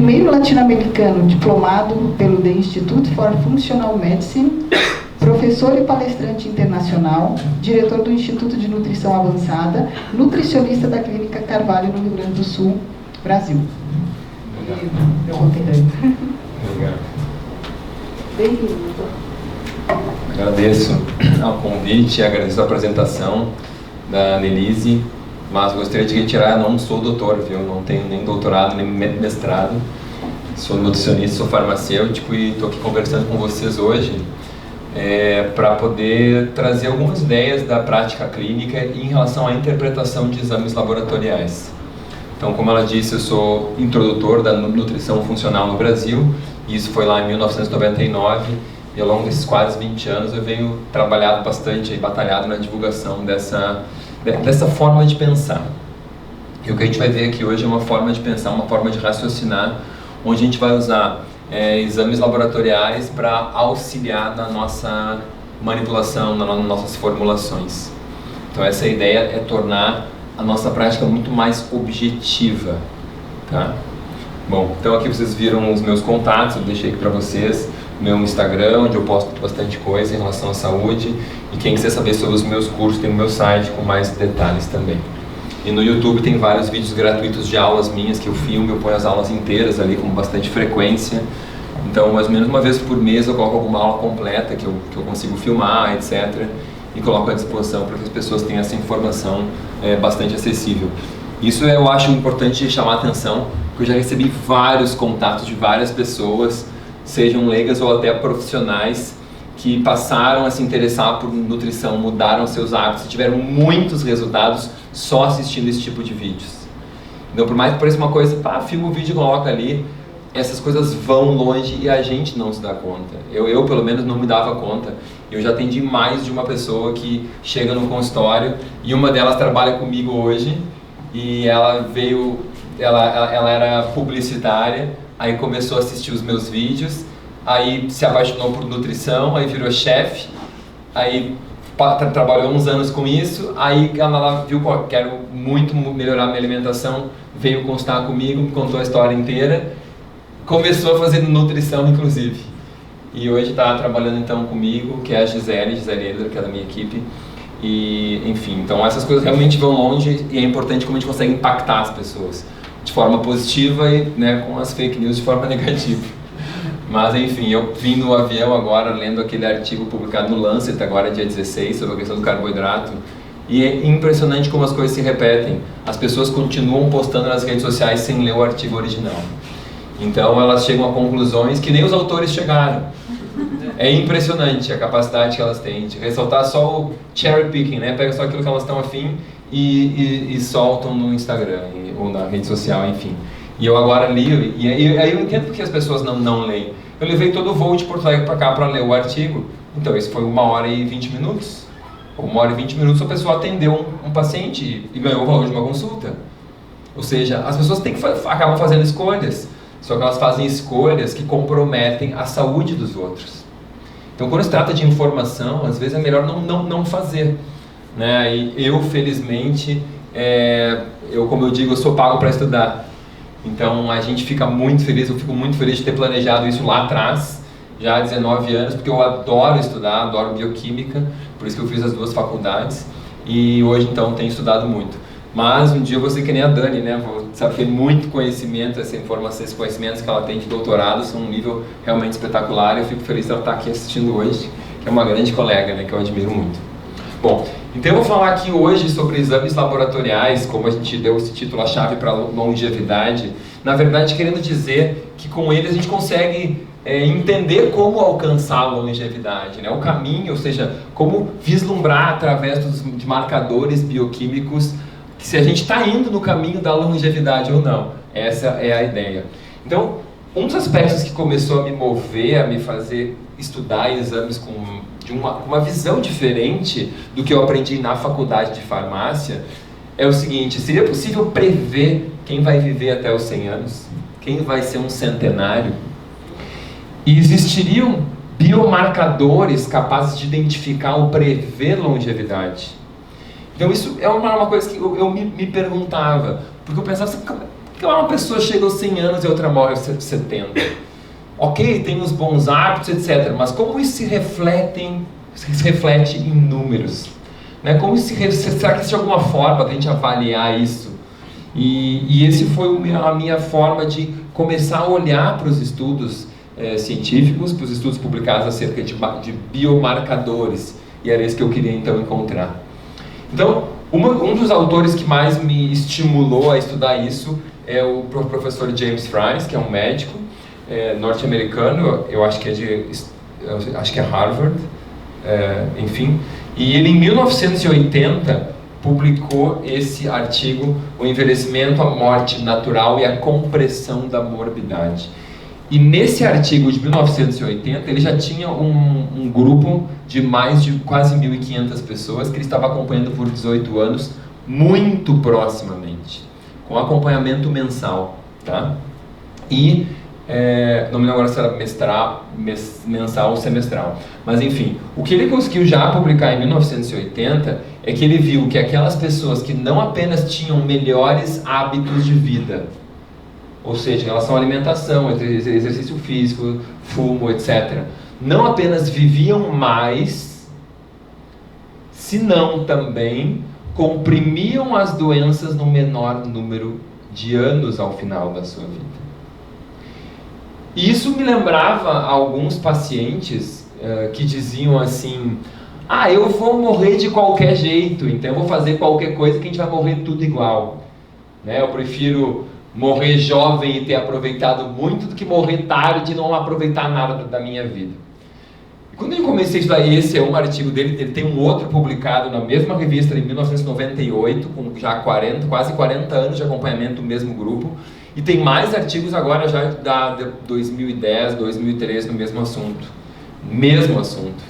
primeiro latino-americano diplomado pelo The Institute for Functional Medicine, professor e palestrante internacional, diretor do Instituto de Nutrição Avançada, nutricionista da Clínica Carvalho no Rio Grande do Sul, Brasil. Meu conterrâneo. Obrigado. Bem-vindo. Agradeço ao convite, agradeço a apresentação da Annelise, mas gostaria de retirar, eu não sou doutor, viu? Não tenho nem doutorado, nem mestrado. Sou nutricionista, sou farmacêutico e estou aqui conversando com vocês hoje para poder trazer algumas ideias da prática clínica em relação à interpretação de exames laboratoriais. Então, como ela disse, eu sou introdutor da nutrição funcional no Brasil, e isso foi lá em 1999, e ao longo desses quase 20 anos eu venho trabalhado bastante e batalhado na divulgação dessa forma de pensar. E o que a gente vai ver aqui hoje é uma forma de pensar, uma forma de raciocinar, onde a gente vai usar exames laboratoriais para auxiliar na nossa manipulação, nas nossas formulações. Então essa ideia é tornar a nossa prática muito mais objetiva, tá? Bom, então aqui vocês viram os meus contatos, eu deixei aqui para vocês, meu Instagram, onde eu posto bastante coisa em relação à saúde, e quem quiser saber sobre os meus cursos tem o meu site com mais detalhes também. E no YouTube tem vários vídeos gratuitos de aulas minhas que eu filmo, eu ponho as aulas inteiras ali com bastante frequência. Então, mais ou menos uma vez por mês eu coloco alguma aula completa que eu consigo filmar, etc. E coloco à disposição para que as pessoas tenham essa informação bastante acessível. Isso eu acho importante chamar a atenção, porque eu já recebi vários contatos de várias pessoas, sejam leigas ou até profissionais, que passaram a se interessar por nutrição, mudaram seus hábitos e tiveram muitos resultados só assistindo esse tipo de vídeos. Então, por mais que pareça uma coisa, filma o vídeo e coloca ali, essas coisas vão longe e a gente não se dá conta. Eu pelo menos não me dava conta. Eu já atendi mais de uma pessoa que chega no consultório e uma delas trabalha comigo hoje e ela veio, ela era publicitária, aí começou a assistir os meus vídeos, aí se apaixonou por nutrição, aí virou chefe, aí trabalhou uns anos com isso, aí ela viu, quero muito melhorar minha alimentação, veio consultar comigo, me contou a história inteira, começou a fazer nutrição inclusive. E hoje está trabalhando então comigo, que é a Gisele Eder, que é da minha equipe. E, enfim, então essas coisas realmente vão longe e é importante como a gente consegue impactar as pessoas de forma positiva e com as fake news de forma negativa. Mas enfim, eu vim no avião agora lendo aquele artigo publicado no Lancet, agora dia 16, sobre a questão do carboidrato. E é impressionante como as coisas se repetem. As pessoas continuam postando nas redes sociais sem ler o artigo original. Então elas chegam a conclusões que nem os autores chegaram. É impressionante a capacidade que elas têm de ressaltar só o cherry picking, Pega só aquilo que elas estão afim e soltam no Instagram ou na rede social, enfim. E eu agora li, e aí eu entendo porque as pessoas não leem. Eu levei todo o voo de Porto Alegre para cá para ler o artigo, então isso foi 1h20 minutos. 1h20 minutos a pessoa atendeu um paciente e ganhou o valor de uma consulta. Ou seja, as pessoas acabam fazendo escolhas, só que elas fazem escolhas que comprometem a saúde dos outros. Então, quando se trata de informação, às vezes é melhor não fazer. E eu, felizmente, como eu digo, eu sou pago para estudar. Então, a gente fica muito feliz, eu fico muito feliz de ter planejado isso lá atrás, já há 19 anos, porque eu adoro estudar, adoro bioquímica, por isso que eu fiz as 2 faculdades, e hoje, então, tenho estudado muito. Mas um dia eu vou ser que nem a Dani, vou saber muito conhecimento, essa informação, esses conhecimentos que ela tem de doutorado são um nível realmente espetacular, e eu fico feliz de ela estar aqui assistindo hoje, que é uma grande colega, que eu admiro muito. Bom, então eu vou falar aqui hoje sobre exames laboratoriais, como a gente deu esse título, a chave para a longevidade, na verdade querendo dizer que com eles a gente consegue entender como alcançar a longevidade, o caminho, ou seja, como vislumbrar através de marcadores bioquímicos se a gente está indo no caminho da longevidade ou não. Essa é a ideia. Então, um dos aspectos que começou a me mover, a me fazer estudar exames com uma visão diferente do que eu aprendi na faculdade de farmácia, é o seguinte: seria possível prever quem vai viver até os 100 anos? Quem vai ser um centenário? E existiriam biomarcadores capazes de identificar ou prever longevidade? Então isso é uma coisa que eu me perguntava, porque eu pensava assim, que uma pessoa chega aos 100 anos e outra morre aos 70? Ok, tem os bons hábitos, etc. Mas como isso se reflete em números? Né? Será que existe alguma forma de a gente avaliar isso? E esse foi a minha forma de começar a olhar para os estudos científicos, para os estudos publicados acerca de biomarcadores. E era isso que eu queria então encontrar. Então, um dos autores que mais me estimulou a estudar isso é o professor James Fries, que é um médico norte-americano, eu acho que é Harvard, enfim. E ele, em 1980, publicou esse artigo, O Envelhecimento, a Morte Natural e a Compressão da Morbidade. E nesse artigo de 1980, ele já tinha um grupo de mais de quase 1.500 pessoas que ele estava acompanhando por 18 anos, muito proximamente, com acompanhamento mensal, tá? E, não me lembro agora se era mensal ou semestral, mas enfim, o que ele conseguiu já publicar em 1980 é que ele viu que aquelas pessoas que não apenas tinham melhores hábitos de vida, ou seja, em relação à alimentação, exercício físico, fumo, etc., não apenas viviam mais, senão também comprimiam as doenças no menor número de anos ao final da sua vida. E isso me lembrava alguns pacientes que diziam assim: eu vou morrer de qualquer jeito, então eu vou fazer qualquer coisa que a gente vai morrer tudo igual. Eu prefiro morrer jovem e ter aproveitado muito do que morrer tarde e não aproveitar nada da minha vida. E quando eu comecei a estudar, esse é um artigo dele, ele tem um outro publicado na mesma revista em 1998, com já quase 40 anos de acompanhamento do mesmo grupo, e tem mais artigos agora já da 2010, 2013 no mesmo assunto.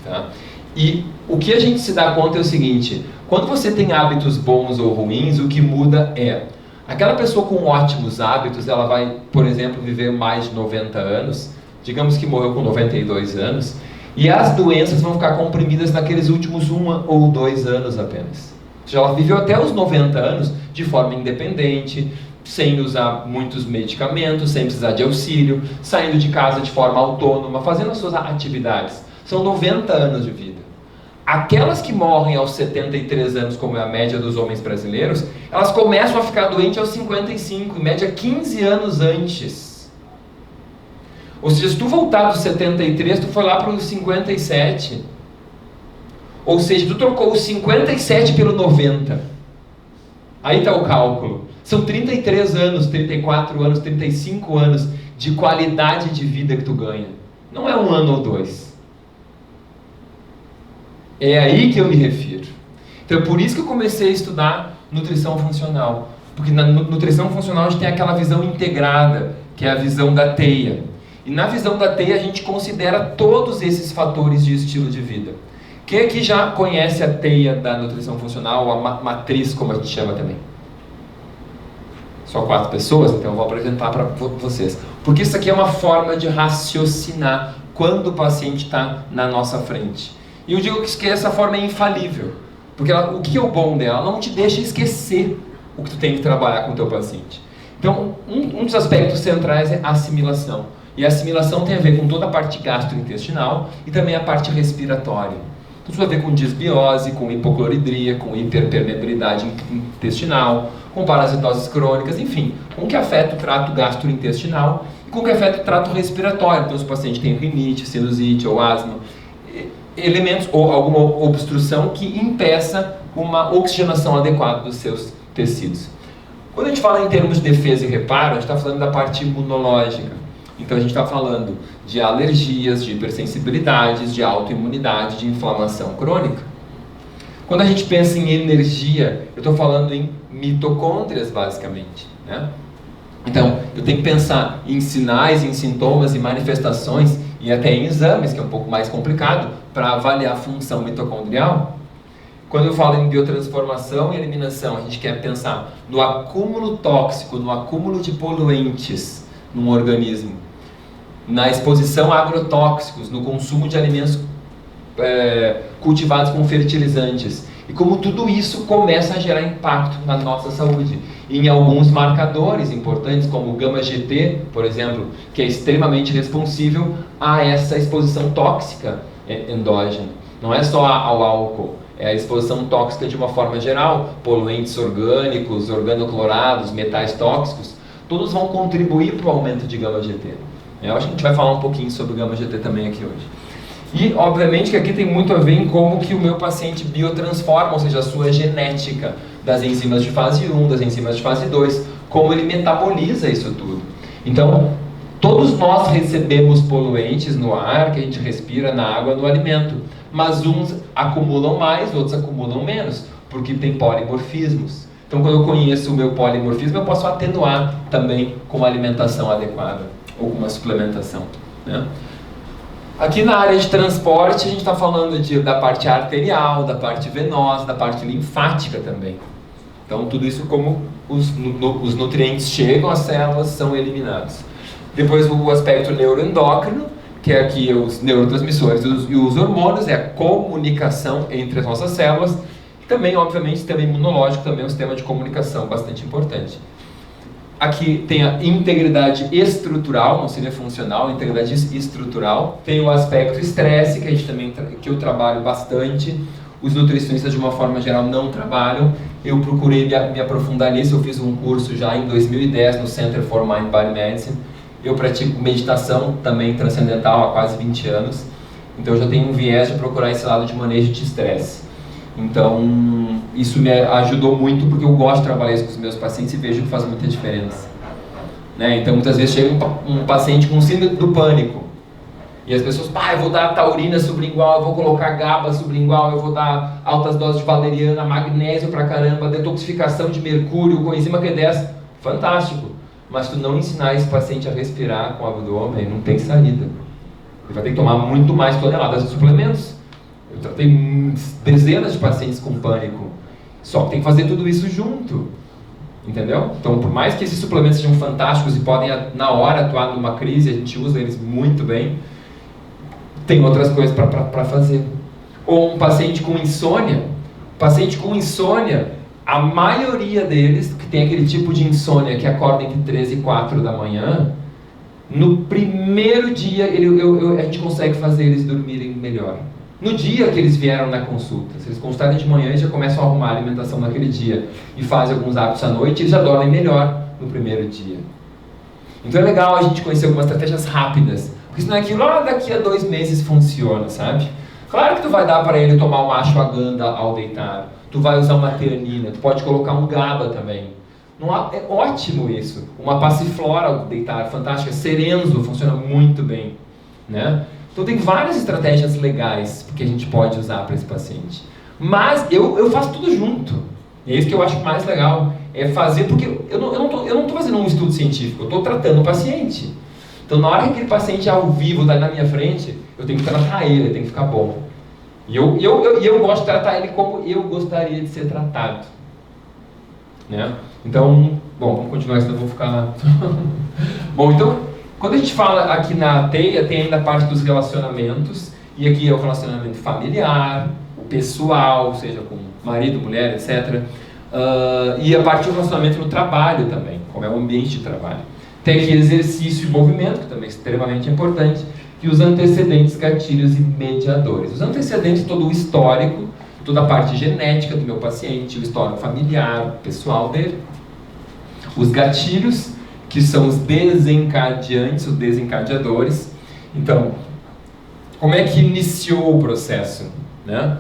Tá? E o que a gente se dá conta é o seguinte: quando você tem hábitos bons ou ruins, o que muda é aquela pessoa com ótimos hábitos, ela vai, por exemplo, viver mais de 90 anos, digamos que morreu com 92 anos, e as doenças vão ficar comprimidas naqueles últimos 1 ou 2 anos apenas. Ou seja, ela viveu até os 90 anos de forma independente, sem usar muitos medicamentos, sem precisar de auxílio, saindo de casa de forma autônoma, fazendo as suas atividades. São 90 anos de vida. Aquelas que morrem aos 73 anos, como é a média dos homens brasileiros, elas começam a ficar doentes aos 55, em média 15 anos antes. Ou seja, se tu voltar dos 73, tu foi lá para os 57. Ou seja, tu trocou os 57 pelo 90. Aí está o cálculo. São 33 anos, 34 anos, 35 anos de qualidade de vida que tu ganha. Não é 1 ano ou 2. É aí que eu me refiro. Então é por isso que eu comecei a estudar nutrição funcional. Porque na nutrição funcional a gente tem aquela visão integrada, que é a visão da teia. E na visão da teia a gente considera todos esses fatores de estilo de vida. Quem aqui já conhece a teia da nutrição funcional, ou a matriz, como a gente chama também? Só 4 pessoas, então eu vou apresentar para vocês. Porque isso aqui é uma forma de raciocinar quando o paciente está na nossa frente. E eu digo que essa forma é infalível. Porque o que é o bom dela? Ela não te deixa esquecer o que tu tem que trabalhar com o teu paciente. Então, um dos aspectos centrais é a assimilação. E a assimilação tem a ver com toda a parte gastrointestinal e também a parte respiratória. Então, isso vai ver com disbiose, com hipocloridria, com hiperpermeabilidade intestinal, com parasitoses crônicas, enfim, com o que afeta o trato gastrointestinal e com o que afeta o trato respiratório. Então, se o paciente tem rinite, sinusite ou asma, elementos ou alguma obstrução que impeça uma oxigenação adequada dos seus tecidos. Quando a gente fala em termos de defesa e reparo, a gente está falando da parte imunológica. Então a gente está falando de alergias, de hipersensibilidades, de autoimunidade, de inflamação crônica. Quando a gente pensa em energia, eu estou falando em mitocôndrias, basicamente, né? Então, eu tenho que pensar em sinais, em sintomas e manifestações e até em exames, que é um pouco mais complicado, para avaliar a função mitocondrial. Quando eu falo em biotransformação e eliminação, a gente quer pensar no acúmulo tóxico, no acúmulo de poluentes num organismo, na exposição a agrotóxicos, no consumo de alimentos cultivados com fertilizantes E como tudo isso começa a gerar impacto na nossa saúde. Em alguns marcadores importantes, como o gama-GT, por exemplo, que é extremamente responsível a essa exposição tóxica endógena. Não é só ao álcool, é a exposição tóxica de uma forma geral, poluentes orgânicos, organoclorados, metais tóxicos, todos vão contribuir para o aumento de gama-GT. Eu acho que a gente vai falar um pouquinho sobre o gama-GT também aqui hoje. E, obviamente, que aqui tem muito a ver em como que o meu paciente biotransforma, ou seja, a sua genética das enzimas de fase 1, das enzimas de fase 2, como ele metaboliza isso tudo. Então, todos nós recebemos poluentes no ar, que a gente respira, na água, no alimento. Mas uns acumulam mais, outros acumulam menos, porque tem polimorfismos. Então, quando eu conheço o meu polimorfismo, eu posso atenuar também com uma alimentação adequada, ou com uma suplementação, né? Aqui na área de transporte, a gente está falando da parte arterial, da parte venosa, da parte linfática também. Então, tudo isso como os nutrientes chegam às células, são eliminados. Depois, o aspecto neuroendócrino, que é aqui os neurotransmissores e os hormônios, é a comunicação entre as nossas células. E também, obviamente, o sistema imunológico também é um sistema de comunicação bastante importante. Aqui tem a integridade estrutural, não seria funcional, integridade estrutural. Tem o aspecto estresse, que eu trabalho bastante. Os nutricionistas, de uma forma geral, não trabalham. Eu procurei me aprofundar nisso. Eu fiz um curso já em 2010 no Center for Mind Body Medicine. Eu pratico meditação também transcendental há quase 20 anos. Então, eu já tenho um viés de procurar esse lado de manejo de estresse. Então, isso me ajudou muito, porque eu gosto de trabalhar isso com os meus pacientes e vejo que faz muita diferença, né? Então, muitas vezes chega um paciente com síndrome do pânico e as pessoas, eu vou dar taurina sublingual, eu vou colocar GABA sublingual, eu vou dar altas doses de valeriana, magnésio pra caramba, detoxificação de mercúrio, coenzima Q10, fantástico. Mas se tu não ensinar esse paciente a respirar com o abdômen, não tem saída. Ele vai ter que tomar muito mais toneladas de suplementos. Eu tratei dezenas de pacientes com pânico, só que tem que fazer tudo isso junto, entendeu? Então, por mais que esses suplementos sejam fantásticos e podem, na hora, atuar numa crise, a gente usa eles muito bem, tem outras coisas para fazer. Ou um paciente com insônia, a maioria deles, que tem aquele tipo de insônia que acorda entre 3 e 4 da manhã, no primeiro dia a gente consegue fazer eles dormirem melhor. No dia que eles vieram na consulta, se eles consultarem de manhã, eles já começam a arrumar a alimentação naquele dia e fazem alguns hábitos à noite, eles já dormem melhor no primeiro dia. Então é legal a gente conhecer algumas estratégias rápidas, porque senão aquilo daqui a 2 meses funciona, sabe? Claro que tu vai dar para ele tomar uma ashwagandha ao deitar, tu vai usar uma teanina, tu pode colocar um GABA também. É ótimo isso. Uma passiflora ao deitar, fantástica. Serenzo funciona muito bem, né? Então tem várias estratégias legais que a gente pode usar para esse paciente. Mas eu faço tudo junto. E é isso que eu acho mais legal. É fazer, porque eu não estou fazendo um estudo científico, eu estou tratando o paciente. Então na hora que aquele paciente ao vivo está na minha frente, eu tenho que tratar ele tem que ficar bom. E eu gosto de tratar ele como eu gostaria de ser tratado, né? Então, bom, vamos continuar, senão eu vou ficar... Bom, então... Quando a gente fala aqui na teia, tem ainda a parte dos relacionamentos, e aqui é o relacionamento familiar, o pessoal, ou seja, com marido, mulher, etc. E a parte do relacionamento no trabalho também, como é o ambiente de trabalho. Tem aqui exercício e movimento, que também é extremamente importante, e os antecedentes, gatilhos e mediadores. Os antecedentes, todo o histórico, toda a parte genética do meu paciente, o histórico familiar, pessoal dele. Os gatilhos, que são os desencadeantes, os desencadeadores. Então, como é que iniciou o processo, né?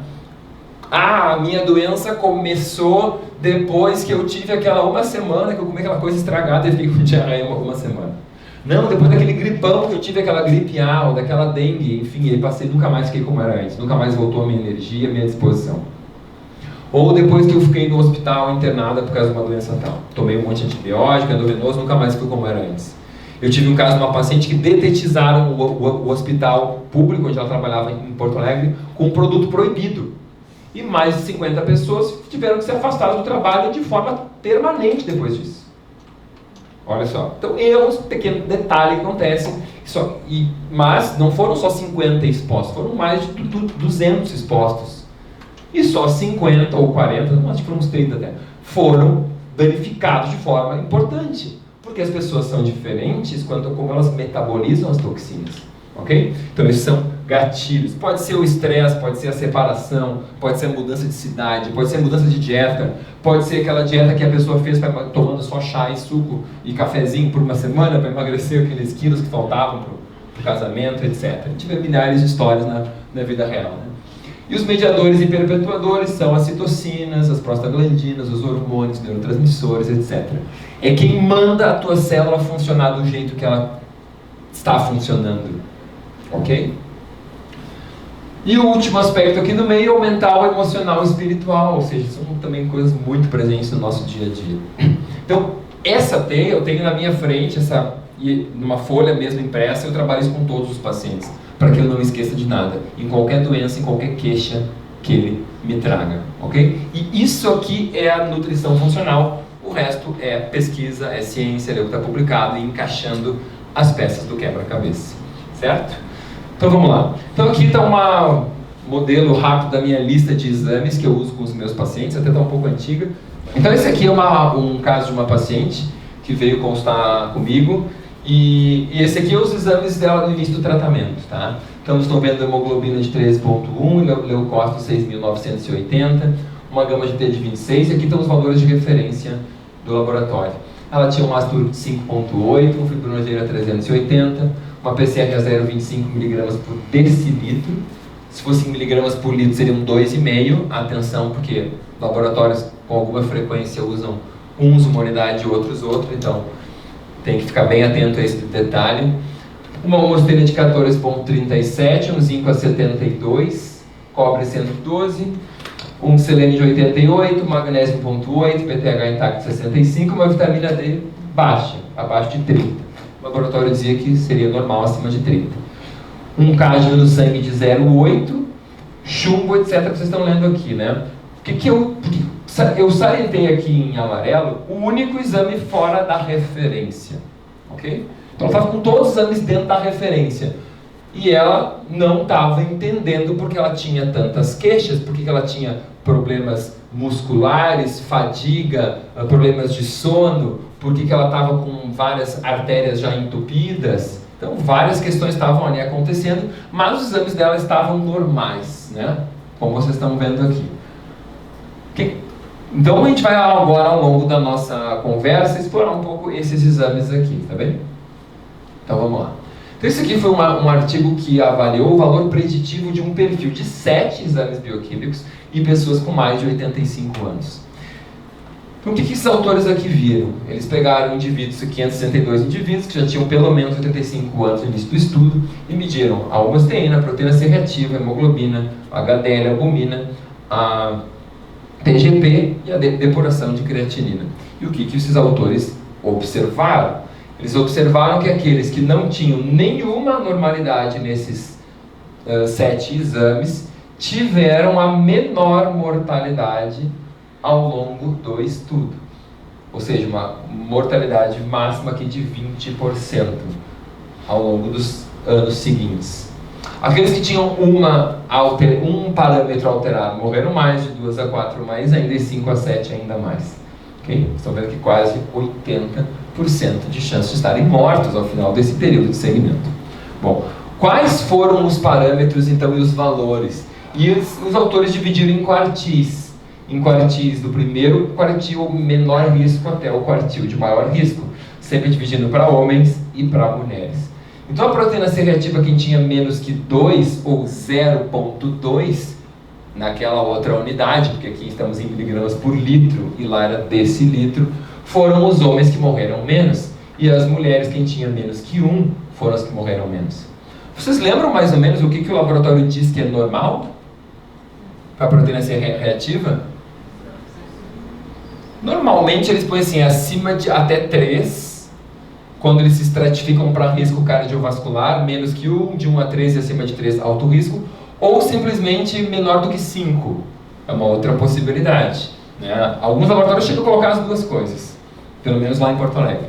A minha doença começou depois que eu tive aquela uma semana que eu comi aquela coisa estragada e fiquei com diarreia uma semana. Não, depois daquele gripão que eu tive aquela gripe A, ou daquela dengue, enfim, aí passei, nunca mais fiquei como era antes, nunca mais voltou a minha energia, a minha disposição. Ou depois que eu fiquei no hospital internada por causa de uma doença tal. Tomei um monte de antibiótico, endovenoso, nunca mais fui como era antes. Eu tive um caso de uma paciente que detetizaram o hospital público, onde ela trabalhava em Porto Alegre, com um produto proibido. E mais de 50 pessoas tiveram que se afastar do trabalho de forma permanente depois disso. Olha só. Então, erros, pequeno detalhe que acontece. Mas não foram só 50 expostos, foram mais de 200 expostos. E só 50 ou 40, não, acho que foram uns 30 até, foram danificados de forma importante. Porque as pessoas são diferentes quanto a como elas metabolizam as toxinas. Ok? Então esses são gatilhos. Pode ser o estresse, pode ser a separação, pode ser a mudança de cidade, pode ser a mudança de dieta, pode ser aquela dieta que a pessoa fez tomando só chá e suco e cafezinho por uma semana para emagrecer aqueles quilos que faltavam para o casamento, etc. A gente vê milhares de histórias na vida real. Né? E os mediadores e perpetuadores são as citocinas, as prostaglandinas, os hormônios, neurotransmissores, etc. É quem manda a tua célula funcionar do jeito que ela está funcionando. Ok? E o último aspecto aqui no meio é o mental, emocional e espiritual, ou seja, são também coisas muito presentes no nosso dia a dia. Então, essa teia eu tenho na minha frente, numa folha mesmo impressa, eu trabalho isso com todos os pacientes, para que eu não esqueça de nada, em qualquer doença, em qualquer queixa que ele me traga, ok? E isso aqui é a nutrição funcional, o resto é pesquisa, é ciência, é o que está publicado e encaixando as peças do quebra-cabeça, certo? Então vamos lá. Então aqui está um modelo rápido da minha lista de exames que eu uso com os meus pacientes, até está um pouco antiga. Então esse aqui é um caso de uma paciente que veio consultar comigo e esse aqui é os exames dela no início do tratamento, tá? Então estão vendo hemoglobina de 13.1, leucócitos 6.980, uma gama de T de 26 e aqui estão os valores de referência do laboratório. Ela tinha um ácido úrico de 5.8, um fibronogeira 380, uma PCR a 0,25 mg por decilitro. Se fosse em miligramas por litro, seriam 2,5. Atenção, porque laboratórios com alguma frequência usam uns uma unidade e outros outra, então tem que ficar bem atento a esse detalhe. Uma homosteina de 14,37, um zinco a 72, cobre 112, um selênio de 88, magnésio 1,8, PTH intacto 65, uma vitamina D baixa, abaixo de 30. O laboratório dizia que seria normal acima de 30. Um cádmio no sangue de 0,8, chumbo, etc. que vocês estão lendo aqui, né? Eu salientei aqui em amarelo o único exame fora da referência, ok? Então ela estava com todos os exames dentro da referência. E ela não estava entendendo porque ela tinha tantas queixas, porque ela tinha problemas musculares, fadiga, problemas de sono, porque ela estava com várias artérias já entupidas. Então várias questões estavam ali acontecendo, mas os exames dela estavam normais, né? Como vocês estão vendo aqui. Então a gente vai agora, ao longo da nossa conversa, explorar um pouco esses exames aqui, tá bem? Então vamos lá. Então esse aqui foi um artigo que avaliou o valor preditivo de um perfil de 7 exames bioquímicos em pessoas com mais de 85 anos. Então o que esses autores aqui viram? Eles pegaram 562 indivíduos que já tinham pelo menos 85 anos no início do estudo e mediram a homosteína, a proteína C reativa, a hemoglobina, a HDL, a albumina, a TGP e a depuração de creatinina. E o que esses autores observaram? Eles observaram que aqueles que não tinham nenhuma normalidade nesses 7 exames tiveram a menor mortalidade ao longo do estudo. Ou seja, uma mortalidade máxima aqui de 20% ao longo dos anos seguintes. Aqueles que tinham um parâmetro alterado morreram mais, de 2 a 4 mais ainda, e 5 a 7 ainda mais. Okay? Estão vendo que quase 80% de chance de estarem mortos ao final desse período de segmento. Bom, quais foram os parâmetros então e os valores? E os autores dividiram em quartis. Em quartis do primeiro quartil menor risco até o quartil de maior risco, sempre dividindo para homens e para mulheres. Então a proteína C reativa, quem tinha menos que 2 ou 0,2 naquela outra unidade, porque aqui estamos em miligramas por litro e lá era decilitro, foram os homens que morreram menos, e as mulheres, quem tinha menos que 1, foram as que morreram menos. Vocês lembram mais ou menos o que o laboratório diz que é normal para a proteína C reativa? Normalmente eles põem assim, acima de até 3, quando eles se estratificam para risco cardiovascular, menos que 1, de 1 a 3 e acima de 3, alto risco, ou simplesmente menor do que 5. É uma outra possibilidade. Né? Alguns laboratórios chegam a colocar as duas coisas, pelo menos lá em Porto Alegre.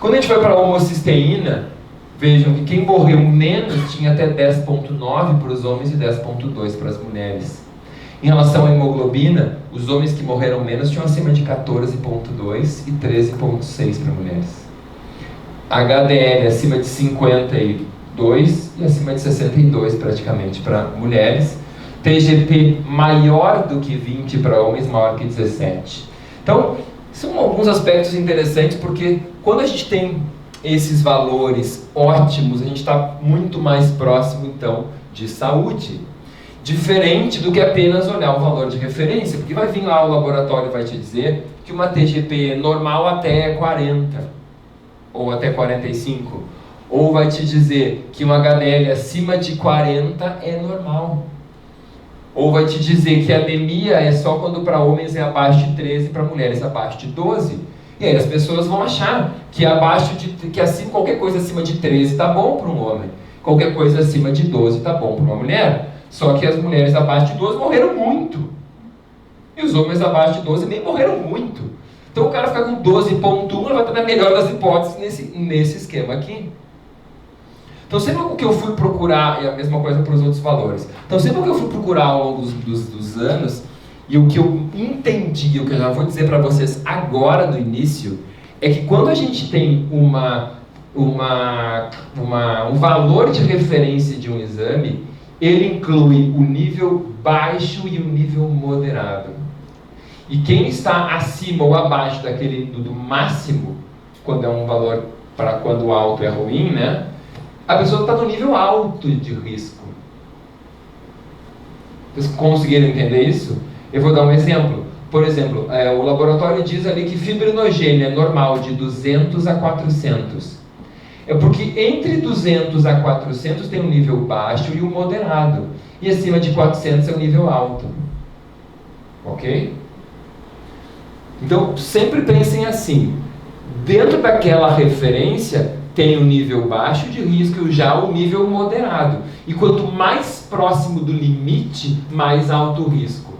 Quando a gente vai para a homocisteína, vejam que quem morreu menos tinha até 10,9 para os homens e 10,2 para as mulheres. Em relação à hemoglobina, os homens que morreram menos tinham acima de 14,2 e 13,6 para mulheres. HDL acima de 52 e acima de 62 praticamente para mulheres. TGP maior do que 20 para homens, maior que 17. Então, são alguns aspectos interessantes, porque quando a gente tem esses valores ótimos, a gente está muito mais próximo, então, de saúde. Diferente do que apenas olhar o valor de referência, porque vai vir lá o laboratório e vai te dizer que uma TGP normal até 40, ou até 45, ou vai te dizer que um HDL acima de 40 é normal. Ou vai te dizer que a anemia é só quando para homens é abaixo de 13 e para mulheres abaixo de 12. E aí as pessoas vão achar que assim, qualquer coisa acima de 13 está bom para um homem. Qualquer coisa acima de 12 está bom para uma mulher. Só que as mulheres abaixo de 12 morreram muito. E os homens abaixo de 12 nem morreram muito. Então o cara fica com 12,1, ele vai estar na melhor das hipóteses nesse esquema aqui. Então sempre o que eu fui procurar, e a mesma coisa para os outros valores, então sempre o que eu fui procurar ao longo dos anos, e o que eu entendi, o que eu já vou dizer para vocês agora no início, é que quando a gente tem um valor de referência de um exame, ele inclui o nível baixo e o nível moderado. E quem está acima ou abaixo do máximo, quando é um valor para quando o alto é ruim, né? A pessoa está no nível alto de risco. Vocês conseguiram entender isso? Eu vou dar um exemplo. Por exemplo, o laboratório diz ali que fibrinogênio é normal de 200 a 400. É porque entre 200 a 400 tem um nível baixo e um moderado. E acima de 400 é o nível alto. Ok? Então, sempre pensem assim. Dentro daquela referência, tem o nível baixo de risco e já o nível moderado. E quanto mais próximo do limite, mais alto o risco.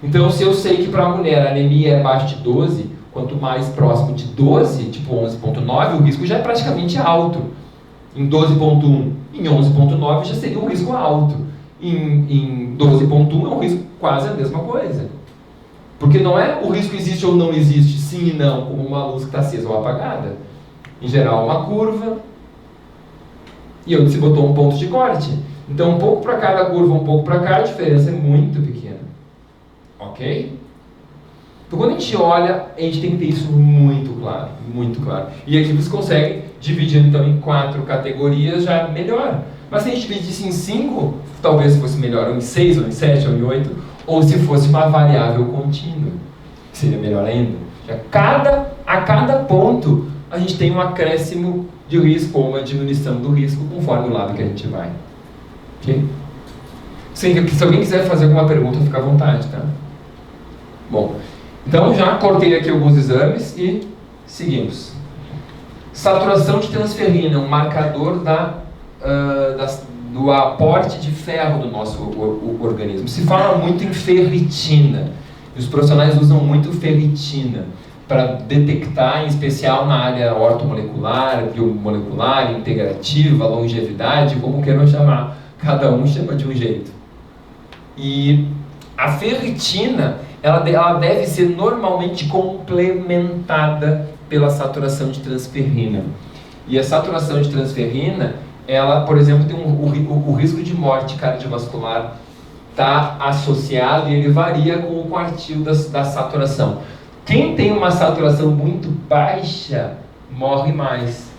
Então, se eu sei que para a mulher a anemia é abaixo de 12, quanto mais próximo de 12, tipo 11,9, o risco já é praticamente alto. Em 12,1, em 11,9 já seria um risco alto. Em 12,1 é um risco quase a mesma coisa. Porque não é o risco existe ou não existe, sim e não, como uma luz que está acesa ou apagada. Em geral, uma curva, e onde se botou um ponto de corte. Então, um pouco para cada curva, um pouco para cá, a diferença é muito pequena. Ok? Então, quando a gente olha, a gente tem que ter isso muito claro, muito claro. E aqui você consegue dividir, então, em 4 categorias, já melhor. Mas se a gente dividisse em 5, talvez fosse melhor, ou em 6, ou em 7, ou em 8, ou se fosse uma variável contínua, seria melhor ainda. A cada ponto, a gente tem um acréscimo de risco ou uma diminuição do risco conforme o lado que a gente vai. Ok? Se alguém quiser fazer alguma pergunta, fica à vontade, tá? Bom, então já cortei aqui alguns exames e seguimos. Saturação de transferrina, um marcador do aporte de ferro do nosso organismo. Se fala muito em ferritina, e os profissionais usam muito ferritina para detectar, em especial na área ortomolecular, biomolecular, integrativa, longevidade, como queiram chamar. Cada um chama de um jeito. E a ferritina, ela deve ser normalmente complementada pela saturação de transferrina. E a saturação de transferrina, ela, por exemplo, tem o risco de morte cardiovascular está associado e ele varia com o quartil da saturação. Quem tem uma saturação muito baixa, morre mais.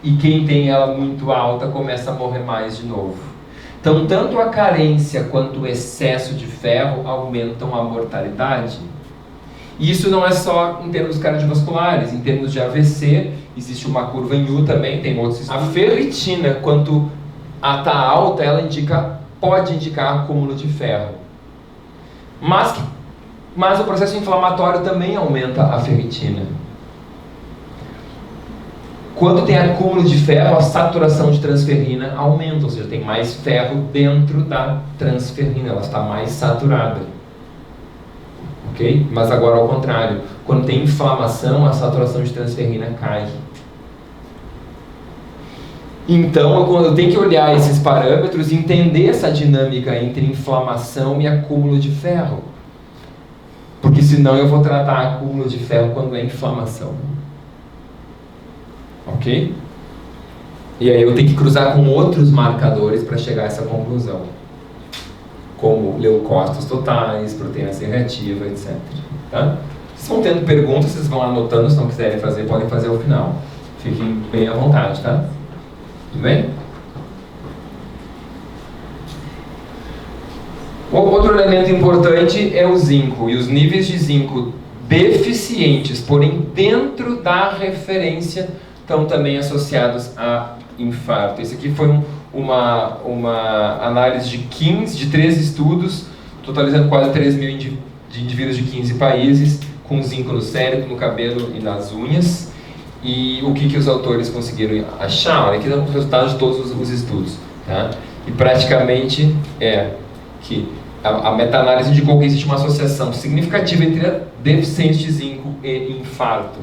E quem tem ela muito alta, começa a morrer mais de novo. Então, tanto a carência quanto o excesso de ferro aumentam a mortalidade. E isso não é só em termos cardiovasculares, em termos de AVC, existe uma curva em U também, tem outros. A ferritina, quanto está alta, ela pode indicar acúmulo de ferro. Mas o processo inflamatório também aumenta a ferritina. Quando tem acúmulo de ferro, a saturação de transferrina aumenta, ou seja, tem mais ferro dentro da transferrina, ela está mais saturada. Ok? Mas agora ao contrário, quando tem inflamação, a saturação de transferrina cai. Então, eu tenho que olhar esses parâmetros e entender essa dinâmica entre inflamação e acúmulo de ferro. Porque senão eu vou tratar acúmulo de ferro quando é inflamação. Ok? E aí eu tenho que cruzar com outros marcadores para chegar a essa conclusão. Como leucócitos totais, proteína C reativa, etc. Tá? Vocês vão tendo perguntas, vocês vão anotando, se não quiserem fazer, podem fazer ao final. Fiquem bem à vontade, tá? Tudo bem? Outro elemento importante é o zinco. E os níveis de zinco deficientes, porém dentro da referência, estão também associados a infarto. Esse aqui foi uma análise de 13 estudos, totalizando quase 3 mil indivíduos de 15 países, com zinco no cérebro, no cabelo e nas unhas. E o que os autores conseguiram achar? Olha, aqui dá o resultado de todos os estudos. Tá? E praticamente é que a meta-análise indicou que existe uma associação significativa entre a deficiência de zinco e infarto.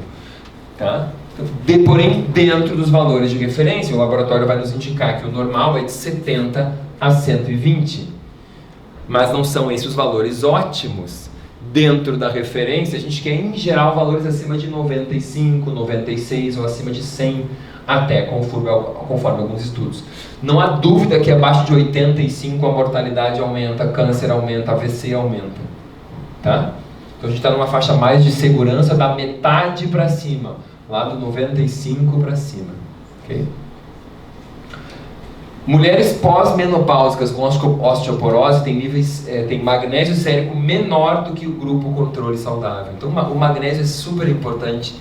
Tá? Então, porém, dentro dos valores de referência, o laboratório vai nos indicar que o normal é de 70 a 120. Mas não são esses os valores ótimos. Dentro da referência, a gente quer, em geral, valores acima de 95, 96 ou acima de 100, até conforme alguns estudos. Não há dúvida que abaixo de 85 a mortalidade aumenta, câncer aumenta, AVC aumenta. Tá? Então a gente está numa faixa mais de segurança da metade para cima, lá do 95 para cima. Okay? Mulheres pós-menopáusicas com osteoporose têm magnésio sérico menor do que o grupo controle saudável. Então o magnésio é super importante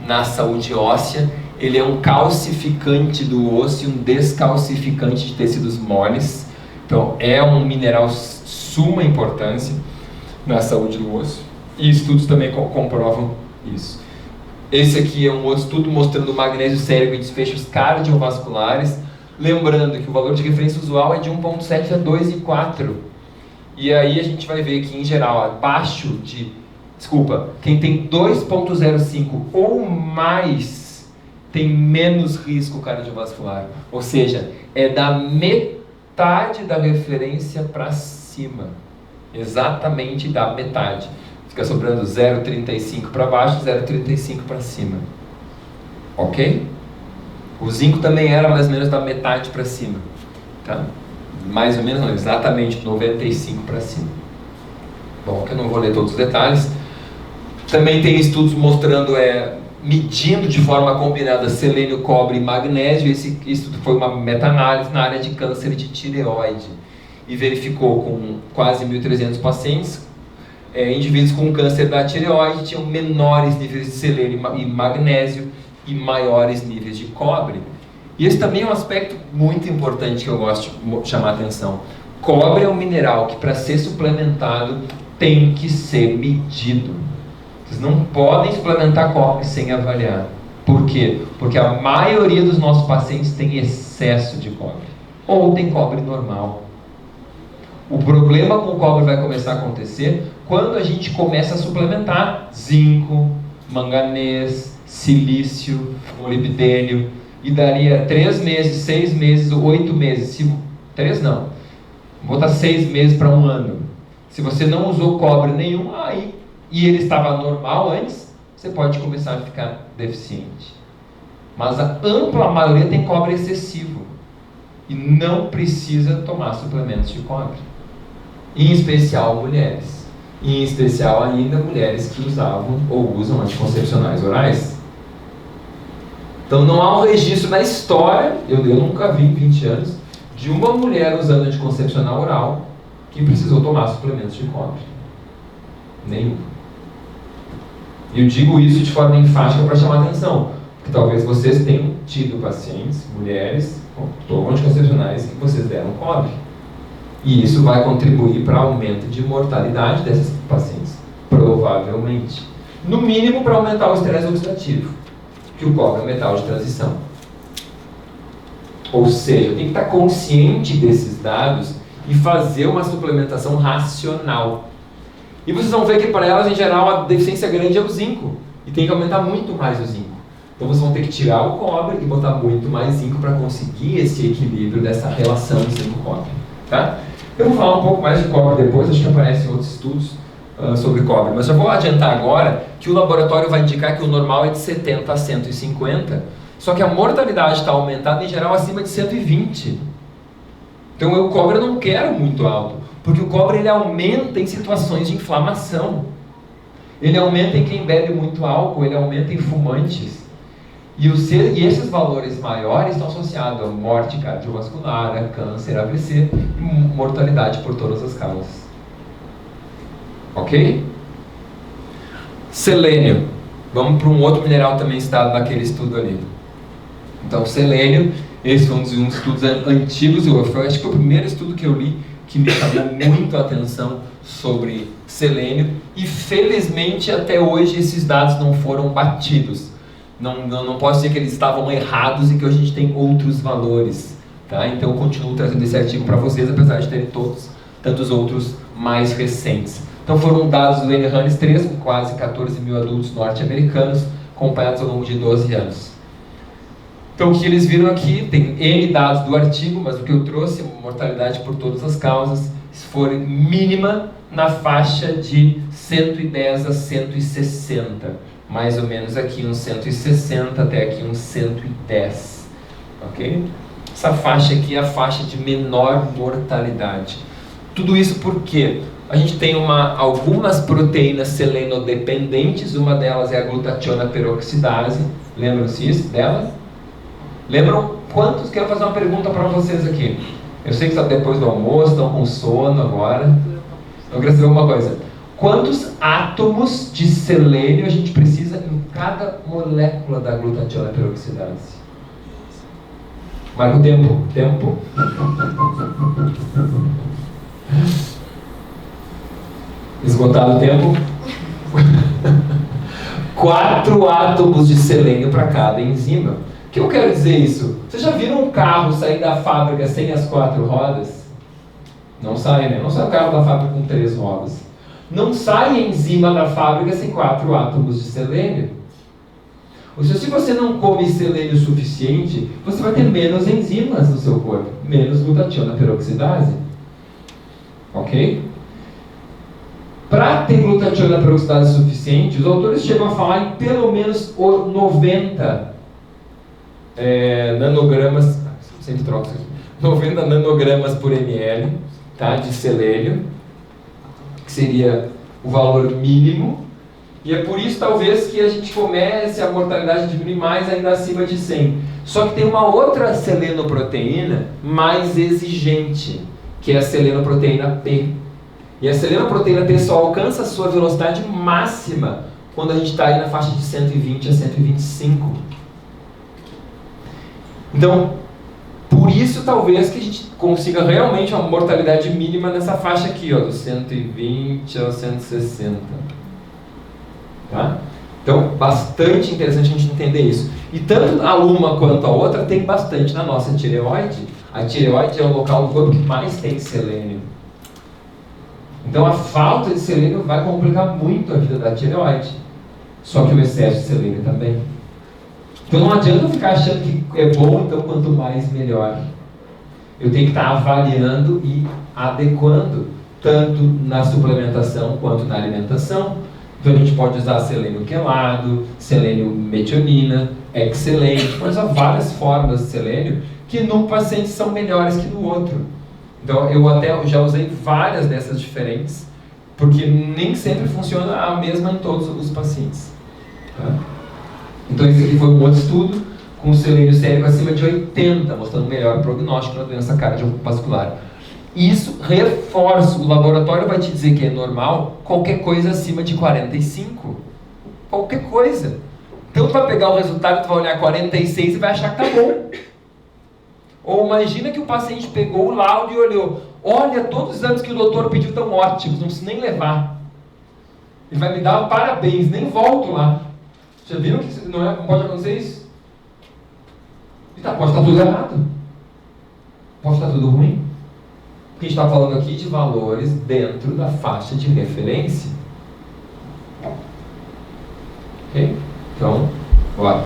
na saúde óssea. Ele é um calcificante do osso e um descalcificante de tecidos moles. Então é um mineral suma importância na saúde do osso. E estudos também comprovam isso. Esse aqui é um outro estudo mostrando o magnésio sérico em desfechos cardiovasculares. Lembrando que o valor de referência usual é de 1,7 a 2,4. E aí a gente vai ver que, em geral, abaixo de... Desculpa, quem tem 2,05 ou mais tem menos risco cardiovascular. Ou seja, é da metade da referência para cima. Exatamente da metade. Fica sobrando 0,35 para baixo, 0,35 para cima. Ok? O zinco também era mais ou menos da metade para cima, tá? Mais ou menos não, exatamente 95 para cima. Bom, que eu não vou ler todos os detalhes. Também tem estudos mostrando, medindo de forma combinada selênio, cobre e magnésio. Esse estudo foi uma meta-análise na área de câncer de tireoide e verificou com quase 1.300 pacientes, indivíduos com câncer da tireoide tinham menores níveis de selênio e magnésio e maiores níveis de cobre. E esse também é um aspecto muito importante que eu gosto de chamar a atenção. Cobre é um mineral que, para ser suplementado, tem que ser medido. Vocês não podem suplementar cobre sem avaliar. Por quê? Porque a maioria dos nossos pacientes tem excesso de cobre. Ou tem cobre normal. O problema com o cobre vai começar a acontecer quando a gente começa a suplementar zinco, manganês, silício, molibdênio, e daria 3 meses, 6 meses, 8 meses, 3 não, vou botar 6 meses para 1 ano. Se você não usou cobre nenhum, e ele estava normal antes, você pode começar a ficar deficiente. Mas a ampla maioria tem cobre excessivo, e não precisa tomar suplementos de cobre. Em especial mulheres. Em especial ainda mulheres que usavam ou usam anticoncepcionais orais. Então não há um registro na história, eu nunca vi em 20 anos, de uma mulher usando anticoncepcional oral que precisou tomar suplementos de cobre. Nenhum. E eu digo isso de forma enfática para chamar a atenção, porque talvez vocês tenham tido pacientes, mulheres, que tomam anticoncepcionais que vocês deram cobre. E isso vai contribuir para aumento de mortalidade dessas pacientes, provavelmente. No mínimo para aumentar o estresse oxidativo, que o cobre é um metal de transição. Ou seja, eu tenho que estar consciente desses dados e fazer uma suplementação racional. E vocês vão ver que para elas, em geral, a deficiência grande é o zinco. E tem que aumentar muito mais o zinco. Então vocês vão ter que tirar o cobre e botar muito mais zinco para conseguir esse equilíbrio dessa relação zinco-cobre. Tá? Eu vou falar um pouco mais de cobre depois, acho que aparecem outros estudos sobre cobre, mas já vou adiantar agora que o laboratório vai indicar que o normal é de 70 a 150, só que a mortalidade está aumentada em geral acima de 120. Então o cobre eu não quero muito alto, porque o cobre ele aumenta em situações de inflamação. Ele aumenta em quem bebe muito álcool, ele aumenta em fumantes. E esses valores maiores estão associados a morte cardiovascular, a câncer, AVC e mortalidade por todas as causas. Ok? Selênio. Vamos para um outro mineral também citado naquele estudo ali. Então, selênio, esse foi um dos estudos antigos, acho que foi o primeiro estudo que eu li que me chamou muito a atenção sobre selênio, e felizmente até hoje esses dados não foram batidos. Não posso dizer que eles estavam errados e que hoje a gente tem outros valores. Tá? Então eu continuo trazendo esse artigo para vocês, apesar de terem tantos outros mais recentes. Então foram dados do NHANES 3, com quase 14 mil adultos norte-americanos, acompanhados ao longo de 12 anos. Então o que eles viram aqui, tem N dados do artigo, mas o que eu trouxe, mortalidade por todas as causas, se for mínima na faixa de 110 a 160. Mais ou menos aqui uns 160 até aqui uns 110. Ok? Essa faixa aqui é a faixa de menor mortalidade. Tudo isso porque a gente tem algumas proteínas selenodependentes, uma delas é a glutationa peroxidase. Lembram-se dela? Lembram quantos? Quero fazer uma pergunta para vocês aqui. Eu sei que está depois do almoço, estão com sono agora. Eu queria saber uma coisa. Quantos átomos de selênio a gente precisa em cada molécula da glutationa peroxidase? Marca o tempo. Esgotado o tempo. 4 átomos de selênio para cada enzima. O que eu quero dizer isso? Vocês já viram um carro sair da fábrica sem as 4 rodas? Não sai, né? Não sai o carro da fábrica com 3 rodas. Não sai enzima da fábrica sem 4 átomos de selênio. Ou seja, se você não come selênio suficiente, você vai ter menos enzimas no seu corpo, menos glutationa peroxidase. Ok? Para ter glutationa peroxidase suficiente, os autores chegam a falar em pelo menos 90 nanogramas, sempre troco isso aqui, 90 nanogramas por ml, tá, de selênio, que seria o valor mínimo, e é por isso talvez que a gente comece a mortalidade a diminuir mais ainda acima de 100. Só que tem uma outra selenoproteína mais exigente, que é a selenoproteína P. E a selenoproteína P só alcança a sua velocidade máxima quando a gente está aí na faixa de 120 a 125. Então, por isso talvez que a gente consiga realmente uma mortalidade mínima nessa faixa aqui, ó, dos 120 a 160. Tá? Então, bastante interessante a gente entender isso. E tanto a uma quanto a outra tem bastante na nossa tireoide. A tireoide é o local do corpo que mais tem selênio. Então, a falta de selênio vai complicar muito a vida da tireoide. Só que o excesso de selênio também. Então, não adianta eu ficar achando que é bom, então quanto mais melhor. Eu tenho que estar avaliando e adequando, tanto na suplementação quanto na alimentação. Então a gente pode usar selênio quelado, selênio metionina, excelente, pode usar várias formas de selênio que num paciente são melhores que no outro. Então eu até já usei várias dessas diferentes, porque nem sempre funciona a mesma em todos os pacientes. Tá? Então esse aqui foi um outro estudo com selênio sérico acima de 80, mostrando melhor prognóstico na doença cardiovascular. Isso reforça, o laboratório vai te dizer que é normal qualquer coisa acima de 45. Qualquer coisa. Então tu vai pegar o resultado, tu vai olhar 46 e vai achar que tá bom. Ou imagina que o paciente pegou o laudo e olhou, olha, todos os exames que o doutor pediu estão ótimos, não preciso nem levar. Ele vai me dar parabéns, nem volto lá. Já viram que não pode acontecer isso? E tá, pode estar tudo errado. Pode estar tudo ruim. Porque a gente está falando aqui de valores dentro da faixa de referência. Ok? Então, bora.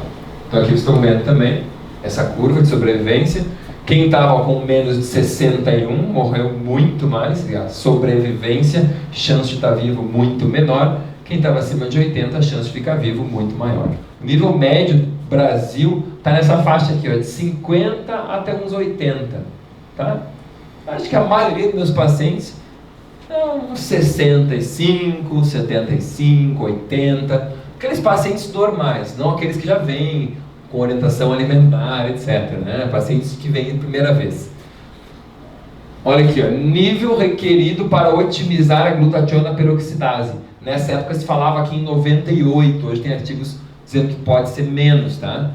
Então aqui vocês estão vendo também essa curva de sobrevivência. Quem estava com menos de 61 morreu muito mais, a sobrevivência, chance de estar vivo muito menor. Quem estava acima de 80, a chance de ficar vivo muito maior. O nível médio do Brasil está nessa faixa aqui, ó, de 50 até uns 80. Tá? Acho que a maioria dos meus pacientes uns 65, 75, 80. Aqueles pacientes normais, não aqueles que já vêm com orientação alimentar, etc. Né? Pacientes que vêm de primeira vez. Olha aqui, ó, nível requerido para otimizar a glutationa peroxidase. Nessa época se falava aqui em 98, hoje tem artigos dizendo que pode ser menos, tá?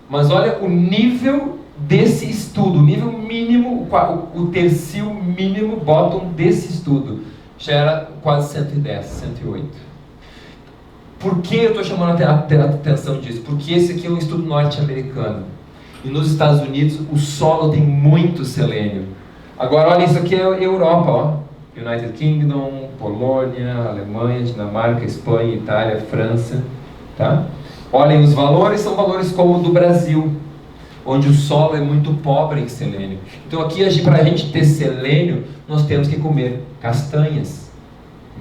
Mas olha o nível desse estudo, o nível mínimo, o tercio mínimo bottom desse estudo, já era quase 110, 108. Por que eu estou chamando a atenção disso? Porque esse aqui é um estudo norte-americano. E nos Estados Unidos o solo tem muito selênio. Agora olha, isso aqui é a Europa, ó. United Kingdom, Polônia, Alemanha, Dinamarca, Espanha, Itália, França, tá? Olhem, os valores são valores como o do Brasil, onde o solo é muito pobre em selênio. Então aqui, para a gente ter selênio, nós temos que comer castanhas.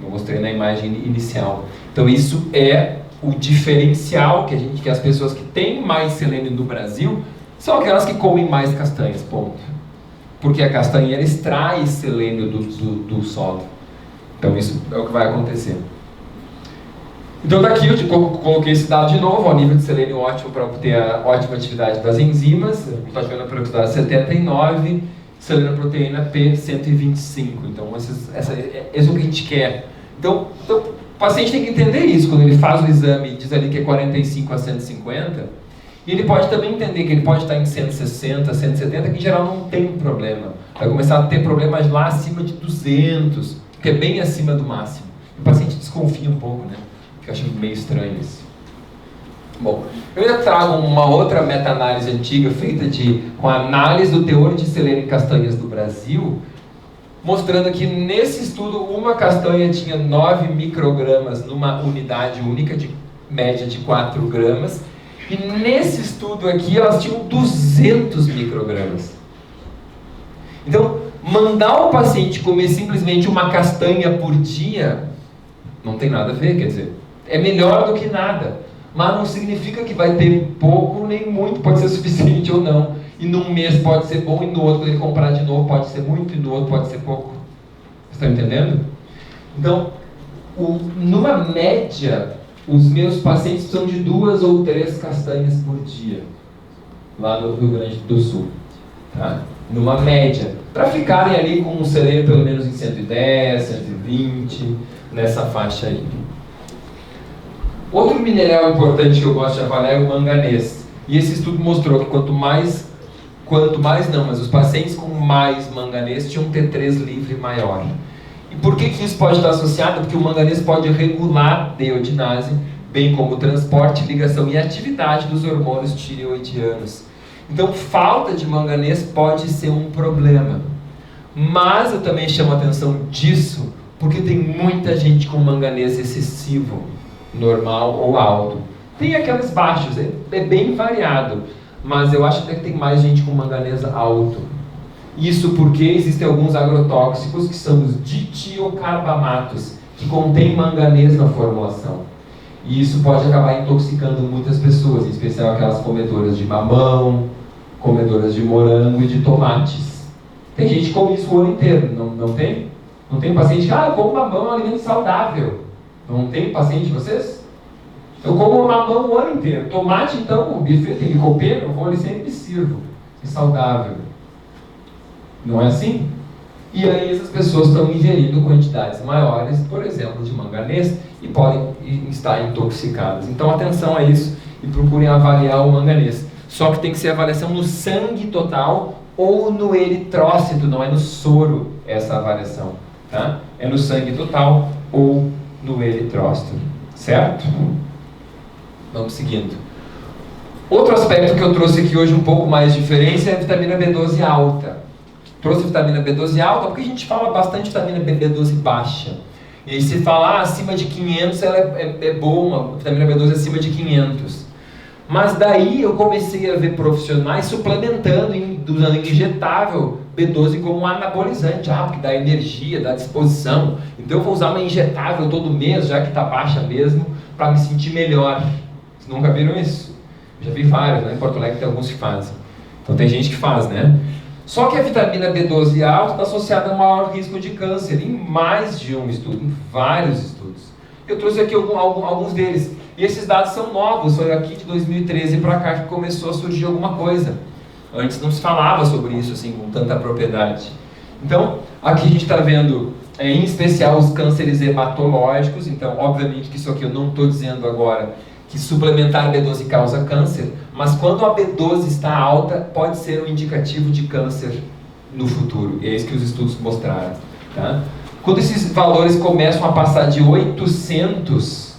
Eu mostrei na imagem inicial. Então isso é o diferencial que as pessoas que têm mais selênio no Brasil são aquelas que comem mais castanhas, ponto. Porque a castanha extrai selênio do solo. Então isso é o que vai acontecer. Então daqui eu coloquei esse dado de novo, ó, nível de selênio ótimo para obter a ótima atividade das enzimas, glutationa peroxidase 79, selenoproteína P 125. Então esse é o que a gente quer. Então o paciente tem que entender isso, quando ele faz o exame e diz ali que é 45 a 150, e ele pode também entender que ele pode estar em 160, 170, que em geral não tem problema. Vai começar a ter problemas lá acima de 200, que é bem acima do máximo. O paciente desconfia um pouco, né? Que eu acho meio estranho isso. Bom, eu ainda trago uma outra meta-análise antiga feita com a análise do teor de selênio em castanhas do Brasil, mostrando que nesse estudo uma castanha tinha 9 microgramas numa unidade única de média de 4 gramas, e nesse estudo aqui elas tinham 200 microgramas. Então, mandar o paciente comer simplesmente uma castanha por dia não tem nada a ver, quer dizer, é melhor do que nada, mas não significa que vai ter pouco nem muito, pode ser suficiente ou não. E num mês pode ser bom, e no outro, quando ele comprar de novo, pode ser muito, e no outro pode ser pouco. Vocês estão entendendo? Então, numa média, os meus pacientes precisam de 2 ou 3 castanhas por dia, lá no Rio Grande do Sul. Tá? Numa média, para ficarem ali com um selênio pelo menos em 110, 120, nessa faixa aí. Outro mineral importante que eu gosto de avaliar é o manganês. E esse estudo mostrou que quanto mais não, mas os pacientes com mais manganês tinham um T3 livre maior. E por que isso pode estar associado? Porque o manganês pode regular a deodinase, bem como o transporte, ligação e atividade dos hormônios tireoidianos. Então, falta de manganês pode ser um problema. Mas eu também chamo a atenção disso, porque tem muita gente com manganês excessivo, normal ou alto. Tem aqueles baixos, é bem variado, mas eu acho até que tem mais gente com manganês alto. Isso porque existem alguns agrotóxicos que são os ditiocarbamatos, que contêm manganês na formulação. E isso pode acabar intoxicando muitas pessoas, em especial aquelas comedoras de mamão, comedoras de morango e de tomates. Tem gente que come isso o ano inteiro, não tem? Não tem paciente que, eu como mamão, é um alimento saudável. Não tem paciente de vocês? Eu como mamão o ano inteiro. Tomate, então, o buffet tem licopeno, eu vou ali sempre e sirvo. É saudável. Não é assim? E aí essas pessoas estão ingerindo quantidades maiores, por exemplo, de manganês, e podem estar intoxicadas. Então atenção a isso e procurem avaliar o manganês. Só que tem que ser avaliação no sangue total ou no eritrócito, não é no soro essa avaliação. Tá? É no sangue total ou no eritrócito. Certo? Vamos seguindo. Outro aspecto que eu trouxe aqui hoje um pouco mais de diferença é a vitamina B12 alta. Trouxe vitamina B12 alta porque a gente fala bastante de vitamina B12 baixa. E aí se falar acima de 500, ela é boa, uma vitamina B12 acima de 500. Mas daí eu comecei a ver profissionais suplementando, usando injetável B12 como um anabolizante, porque dá energia, dá disposição. Então eu vou usar uma injetável todo mês, já que está baixa mesmo, para me sentir melhor. Vocês nunca viram isso? Já vi vários, né? Em Porto Alegre tem alguns que fazem. Então tem gente que faz, né? Só que a vitamina B12 alta está associada a maior risco de câncer, em mais de um estudo, em vários estudos. Eu trouxe aqui alguns deles. E esses dados são novos, foi aqui de 2013 para cá que começou a surgir alguma coisa. Antes não se falava sobre isso assim com tanta propriedade. Então, aqui a gente está vendo, em especial, os cânceres hematológicos. Então, obviamente que isso aqui eu não estou dizendo agora que suplementar B12 causa câncer, mas quando a B12 está alta, pode ser um indicativo de câncer no futuro. E é isso que os estudos mostraram. Tá? Quando esses valores começam a passar de 800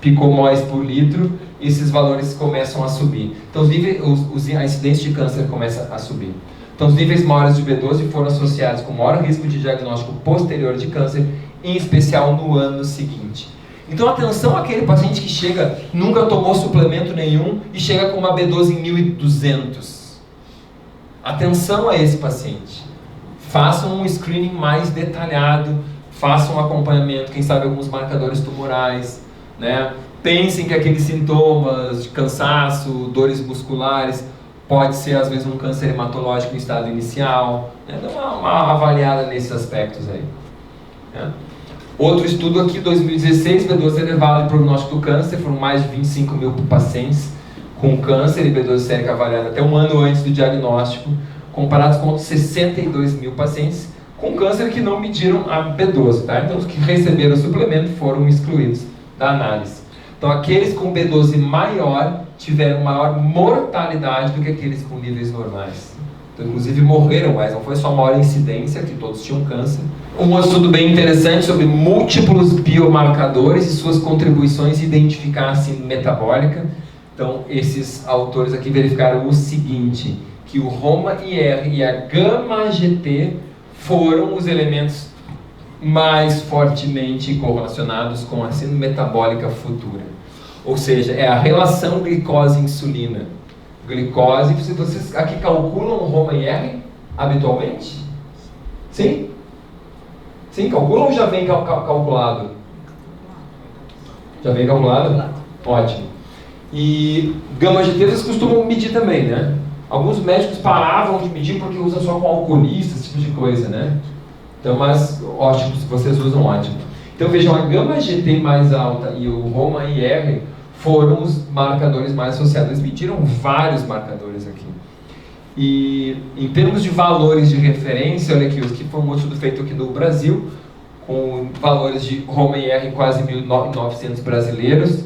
picomóis por litro, esses valores começam a subir. Então, a incidência de câncer começa a subir. Então, os níveis maiores de B12 foram associados com maior risco de diagnóstico posterior de câncer, em especial no ano seguinte. Então, atenção àquele paciente que chega, nunca tomou suplemento nenhum e chega com uma B12 em 1200. Atenção a esse paciente. Façam um screening mais detalhado, façam um acompanhamento, quem sabe alguns marcadores tumorais, né? Pensem que aqueles sintomas de cansaço, dores musculares, pode ser às vezes um câncer hematológico em estado inicial, né? Dá uma avaliada nesses aspectos aí. Né? Outro estudo aqui, 2016, B12 elevado em prognóstico do câncer, foram mais de 25 mil pacientes com câncer e B12 sérica avaliada até um ano antes do diagnóstico, comparados com 62 mil pacientes com câncer que não mediram a B12, tá? Então os que receberam o suplemento foram excluídos da análise. Então aqueles com B12 maior tiveram maior mortalidade do que aqueles com níveis normais. Então, inclusive morreram mais, não foi só maior incidência, que todos tinham câncer. Um estudo bem interessante sobre múltiplos biomarcadores e suas contribuições em identificar a síndrome metabólica. Então esses autores aqui verificaram o seguinte, que o ROMA-IR e a gama-GT foram os elementos mais fortemente correlacionados com a síndrome metabólica futura. Ou seja, é a relação glicose-insulina. Glicose, vocês aqui calculam o ROMA-IR habitualmente? Sim? Sim, calculam ou já vem calculado? Já vem calculado? Ótimo. E gama-GT vocês costumam medir também, né? Alguns médicos paravam de medir porque usam só com alcoolistas, esse tipo de coisa, né? Então, mas ótimo, se vocês usam, ótimo. Então vejam, a gama-GT mais alta e o ROMA-IR foram os marcadores mais associados. Eles mediram vários marcadores aqui. E em termos de valores de referência, olha aqui, os que foi um estudo feito aqui no Brasil, com valores de ROMA-IR em quase 1.900 brasileiros,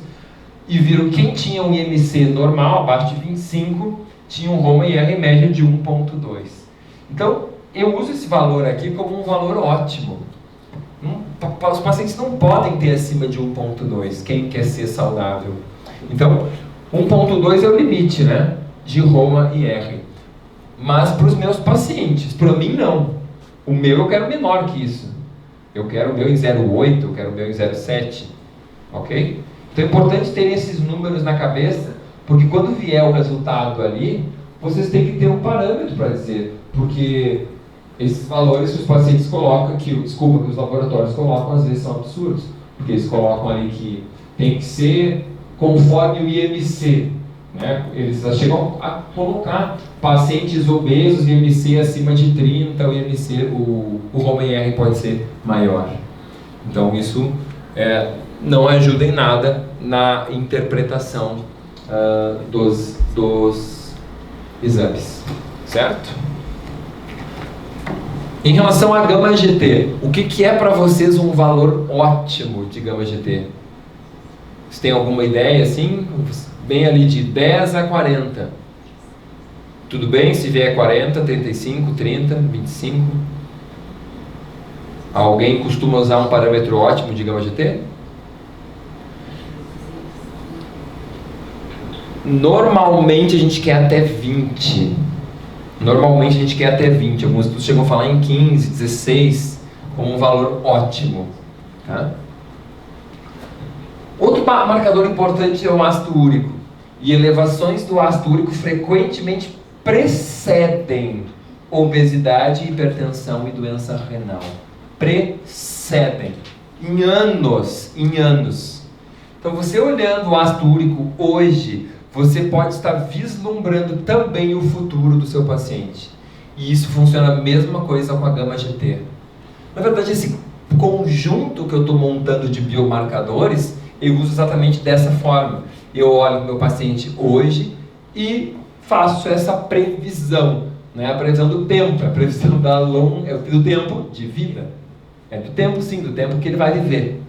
e viram quem tinha um IMC normal, abaixo de 25, tinha um ROMA-IR em média de 1.2. Então, eu uso esse valor aqui como um valor ótimo. Os pacientes não podem ter acima de 1.2, quem quer ser saudável. Então, 1.2 é o limite, né, de ROMA-IR. Mas para os meus pacientes, para mim não. O meu eu quero menor que isso. Eu quero o meu em 0.8, eu quero o meu em 0.7. Ok? Então é importante terem esses números na cabeça, porque quando vier o resultado ali, vocês têm que ter um parâmetro para dizer. Porque esses valores que os pacientes colocam, que os laboratórios colocam, às vezes são absurdos. Porque eles colocam ali que tem que ser conforme o IMC. Né? Eles já chegam a colocar pacientes obesos, IMC acima de 30, o IMC, o ROMA-IR pode ser maior. Então isso não ajuda em nada na interpretação dos exames, certo? Em relação a gama-GT, o que é para vocês um valor ótimo de gama-GT? Vocês têm alguma ideia assim? Bem ali de 10 a 40. Tudo bem se vier 40, 35, 30, 25? Alguém costuma usar um parâmetro ótimo de gama-GT? Normalmente a gente quer até 20. Normalmente a gente quer até 20. Alguns estudos chegam a falar em 15, 16 como um valor ótimo. Tá? Outro marcador importante é o ácido úrico. E elevações do ácido úrico frequentemente precedem obesidade, hipertensão e doença renal. Precedem. Em anos. Então, você olhando o ácido úrico hoje, você pode estar vislumbrando também o futuro do seu paciente. E isso funciona a mesma coisa com a gama GT. Na verdade, esse conjunto que eu estou montando de biomarcadores, eu uso exatamente dessa forma. Eu olho o meu paciente hoje e faço essa previsão, né? A previsão do tempo, a previsão do tempo de vida. É do tempo, sim, do tempo que ele vai viver.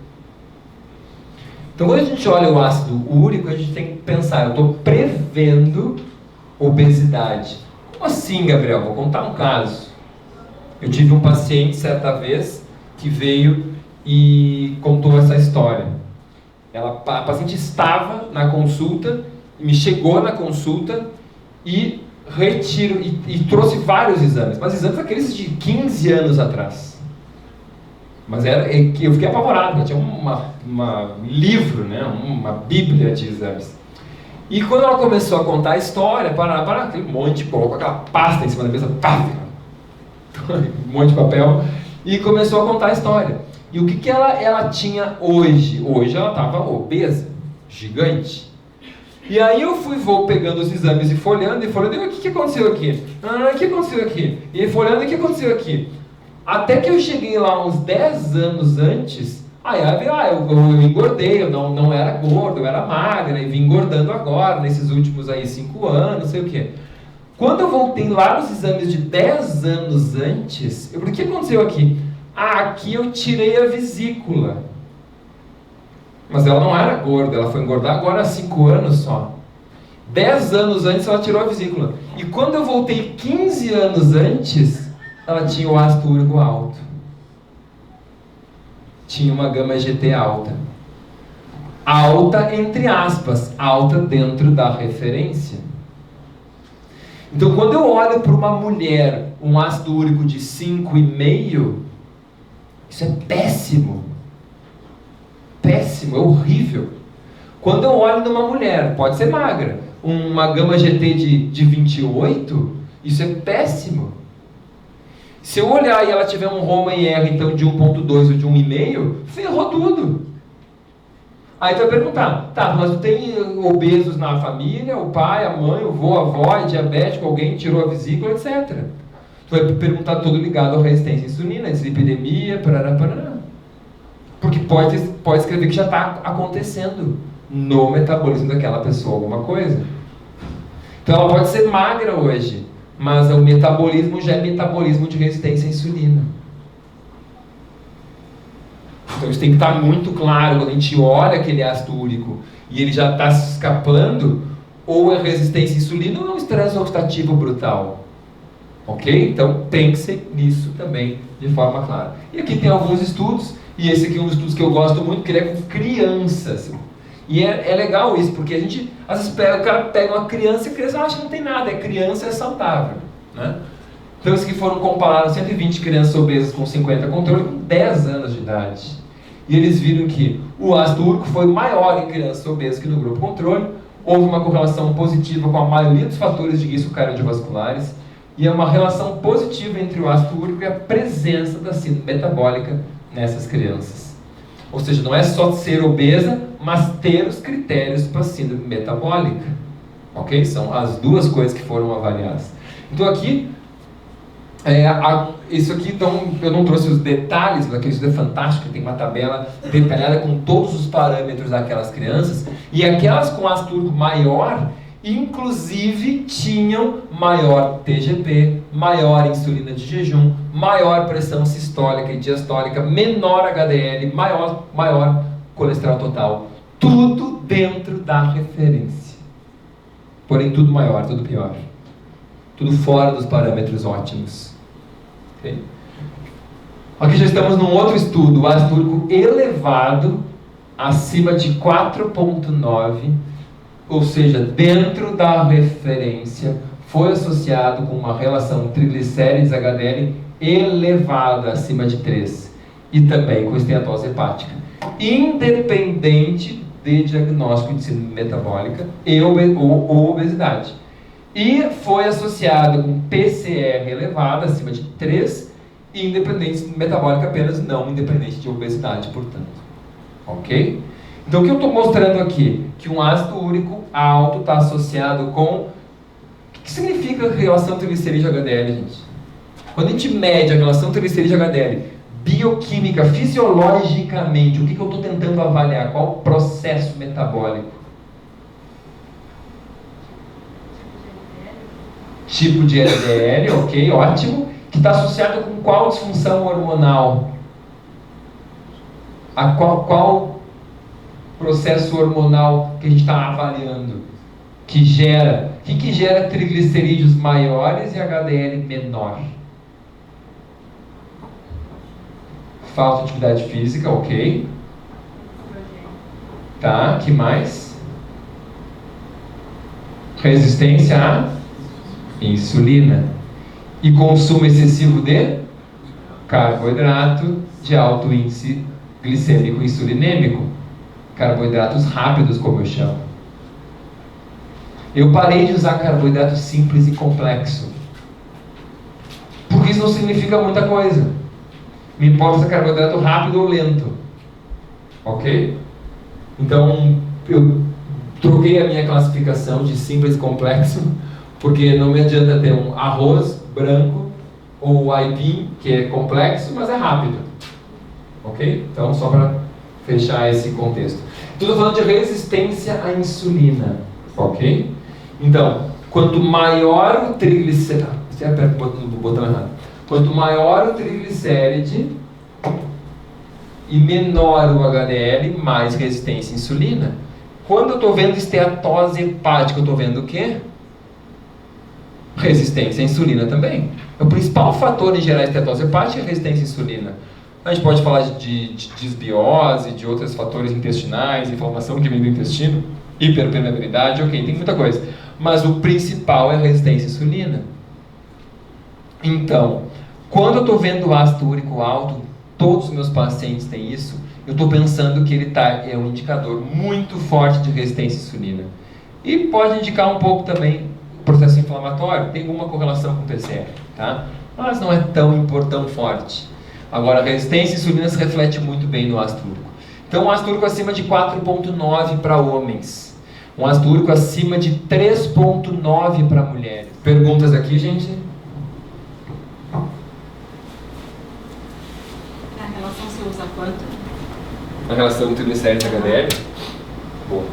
Então, quando a gente olha o ácido úrico, a gente tem que pensar, eu estou prevendo obesidade. Como assim, Gabriel? Vou contar um caso. Eu tive um paciente, certa vez, que veio e contou essa história. A paciente estava na consulta, me chegou na consulta e trouxe vários exames, mas exames aqueles de 15 anos atrás. Mas eu fiquei apavorado, tinha um livro, né, uma bíblia de exames. E quando ela começou a contar a história, aquele monte, colocou aquela pasta em cima da mesa, um monte de papel, e começou a contar a história. E o que ela tinha hoje? Hoje ela estava obesa, gigante. E aí vou pegando os exames e folhando, e o que aconteceu aqui? O que aconteceu aqui? E folhando, o que aconteceu aqui? Até que eu cheguei lá uns 10 anos antes, eu engordei, eu não era gordo, eu era magra, e vim engordando agora, nesses últimos 5 anos, não sei o quê. Quando eu voltei lá nos exames de 10 anos antes, o que aconteceu aqui? Aqui eu tirei a vesícula. Mas ela não era gorda, ela foi engordar agora há 5 anos só. 10 anos antes ela tirou a vesícula. E quando eu voltei 15 anos antes, ela tinha o ácido úrico alto. Tinha uma gama GT alta. Alta entre aspas, alta dentro da referência. Então, quando eu olho para uma mulher, um ácido úrico de 5,5, isso é péssimo. Péssimo, é horrível. Quando eu olho numa mulher, pode ser magra, uma gama GT de 28, isso é péssimo. Se eu olhar e ela tiver um Romain-R, então, de 1,2 ou de 1,5, ferrou tudo. Aí tu vai perguntar, mas tu tem obesos na família, o pai, a mãe, o avô, a avó, é diabético, alguém tirou a vesícula, etc. Tu vai perguntar tudo ligado à resistência à insulina, dislipidemia, parará. Porque pode escrever que já está acontecendo no metabolismo daquela pessoa alguma coisa. Então ela pode ser magra hoje, mas o metabolismo já é metabolismo de resistência à insulina. Então isso tem que estar muito claro quando a gente olha aquele ácido úrico e ele já está se escapando, ou é resistência à insulina ou é um estresse oxidativo brutal. Ok? Então tem que ser nisso também de forma clara. E aqui tem alguns estudos, e esse aqui é um dos estudos que eu gosto muito, que ele é com crianças. E é legal isso, porque a gente, às vezes, o cara pega uma criança e a criança acha que não tem nada, criança é saudável, né? Então, esses que foram comparados 120 crianças obesas com 50 controle com 10 anos de idade. E eles viram que o ácido úrico foi maior em crianças obesas que no grupo controle, houve uma correlação positiva com a maioria dos fatores de risco cardiovasculares, e é uma relação positiva entre o ácido úrico e a presença da síndrome metabólica nessas crianças. Ou seja, não é só ser obesa, mas ter os critérios para síndrome metabólica. Ok? São as duas coisas que foram avaliadas. Então aqui, isso aqui, então, eu não trouxe os detalhes, mas aquele estudo é fantástico, tem uma tabela detalhada com todos os parâmetros daquelas crianças, e aquelas com ácido úrico maior, inclusive tinham maior TGP, maior insulina de jejum, maior pressão sistólica e diastólica, menor HDL, maior colesterol total. Tudo dentro da referência. Porém, tudo maior, tudo pior. Tudo fora dos parâmetros ótimos. Okay? Aqui já estamos num outro estudo, o ácido úrico elevado, acima de 4,9, ou seja, dentro da referência, foi associado com uma relação triglicérides HDL elevada, acima de 3, e também com esteatose hepática, independente de diagnóstico de síndrome metabólica ou obesidade. E foi associada com PCR elevada, acima de 3, e independente metabólica apenas, não independente de obesidade, portanto. Ok? Então, o que eu estou mostrando aqui? Que um ácido úrico alto está associado com... O que significa relação triglicerídeo-HDL, gente? Quando a gente mede a relação triglicerídeo-HDL, bioquímica, fisiologicamente, o que eu estou tentando avaliar? Qual o processo metabólico? Tipo de LDL, ok, ótimo. Que está associado com qual disfunção hormonal? A qual processo hormonal que a gente está avaliando? Que gera triglicerídeos maiores e HDL menor? Falta de atividade física, ok. Tá, que mais? Resistência à insulina. E consumo excessivo de carboidrato de alto índice glicêmico insulinêmico. Carboidratos rápidos, como eu chamo. Eu parei de usar carboidrato simples e complexo. Porque isso não significa muita coisa. Me importa se é carboidrato rápido ou lento. Ok? Então, eu troquei a minha classificação de simples e complexo, porque não me adianta ter um arroz branco ou aipim, que é complexo, mas é rápido. Ok? Então, só para fechar esse contexto. Estou falando de resistência à insulina. Ok? Então, quanto maior o triglicéride... Você aperta o botão errado. Quanto maior o triglicéride e menor o HDL, mais resistência à insulina. Quando eu estou vendo esteatose hepática, eu estou vendo o quê? Resistência à insulina também. O principal fator em gerar esteatose hepática é a resistência à insulina. A gente pode falar de disbiose, de outros fatores intestinais, inflamação que vem do intestino, hiperpermeabilidade, ok, tem muita coisa. Mas o principal é a resistência à insulina. Então, quando eu estou vendo o ácido úrico alto, todos os meus pacientes têm isso, eu estou pensando que ele é um indicador muito forte de resistência à insulina. E pode indicar um pouco também o processo inflamatório, tem alguma correlação com o PCR, tá? Mas não é tão forte. Agora, a resistência à insulina se reflete muito bem no ácido úrico. Então, um ácido úrico acima de 4,9 para homens. Um ácido úrico acima de 3,9 para mulheres. Perguntas aqui, gente? Na relação você usa quanto? Na relação triglicérides-HDL? Bom,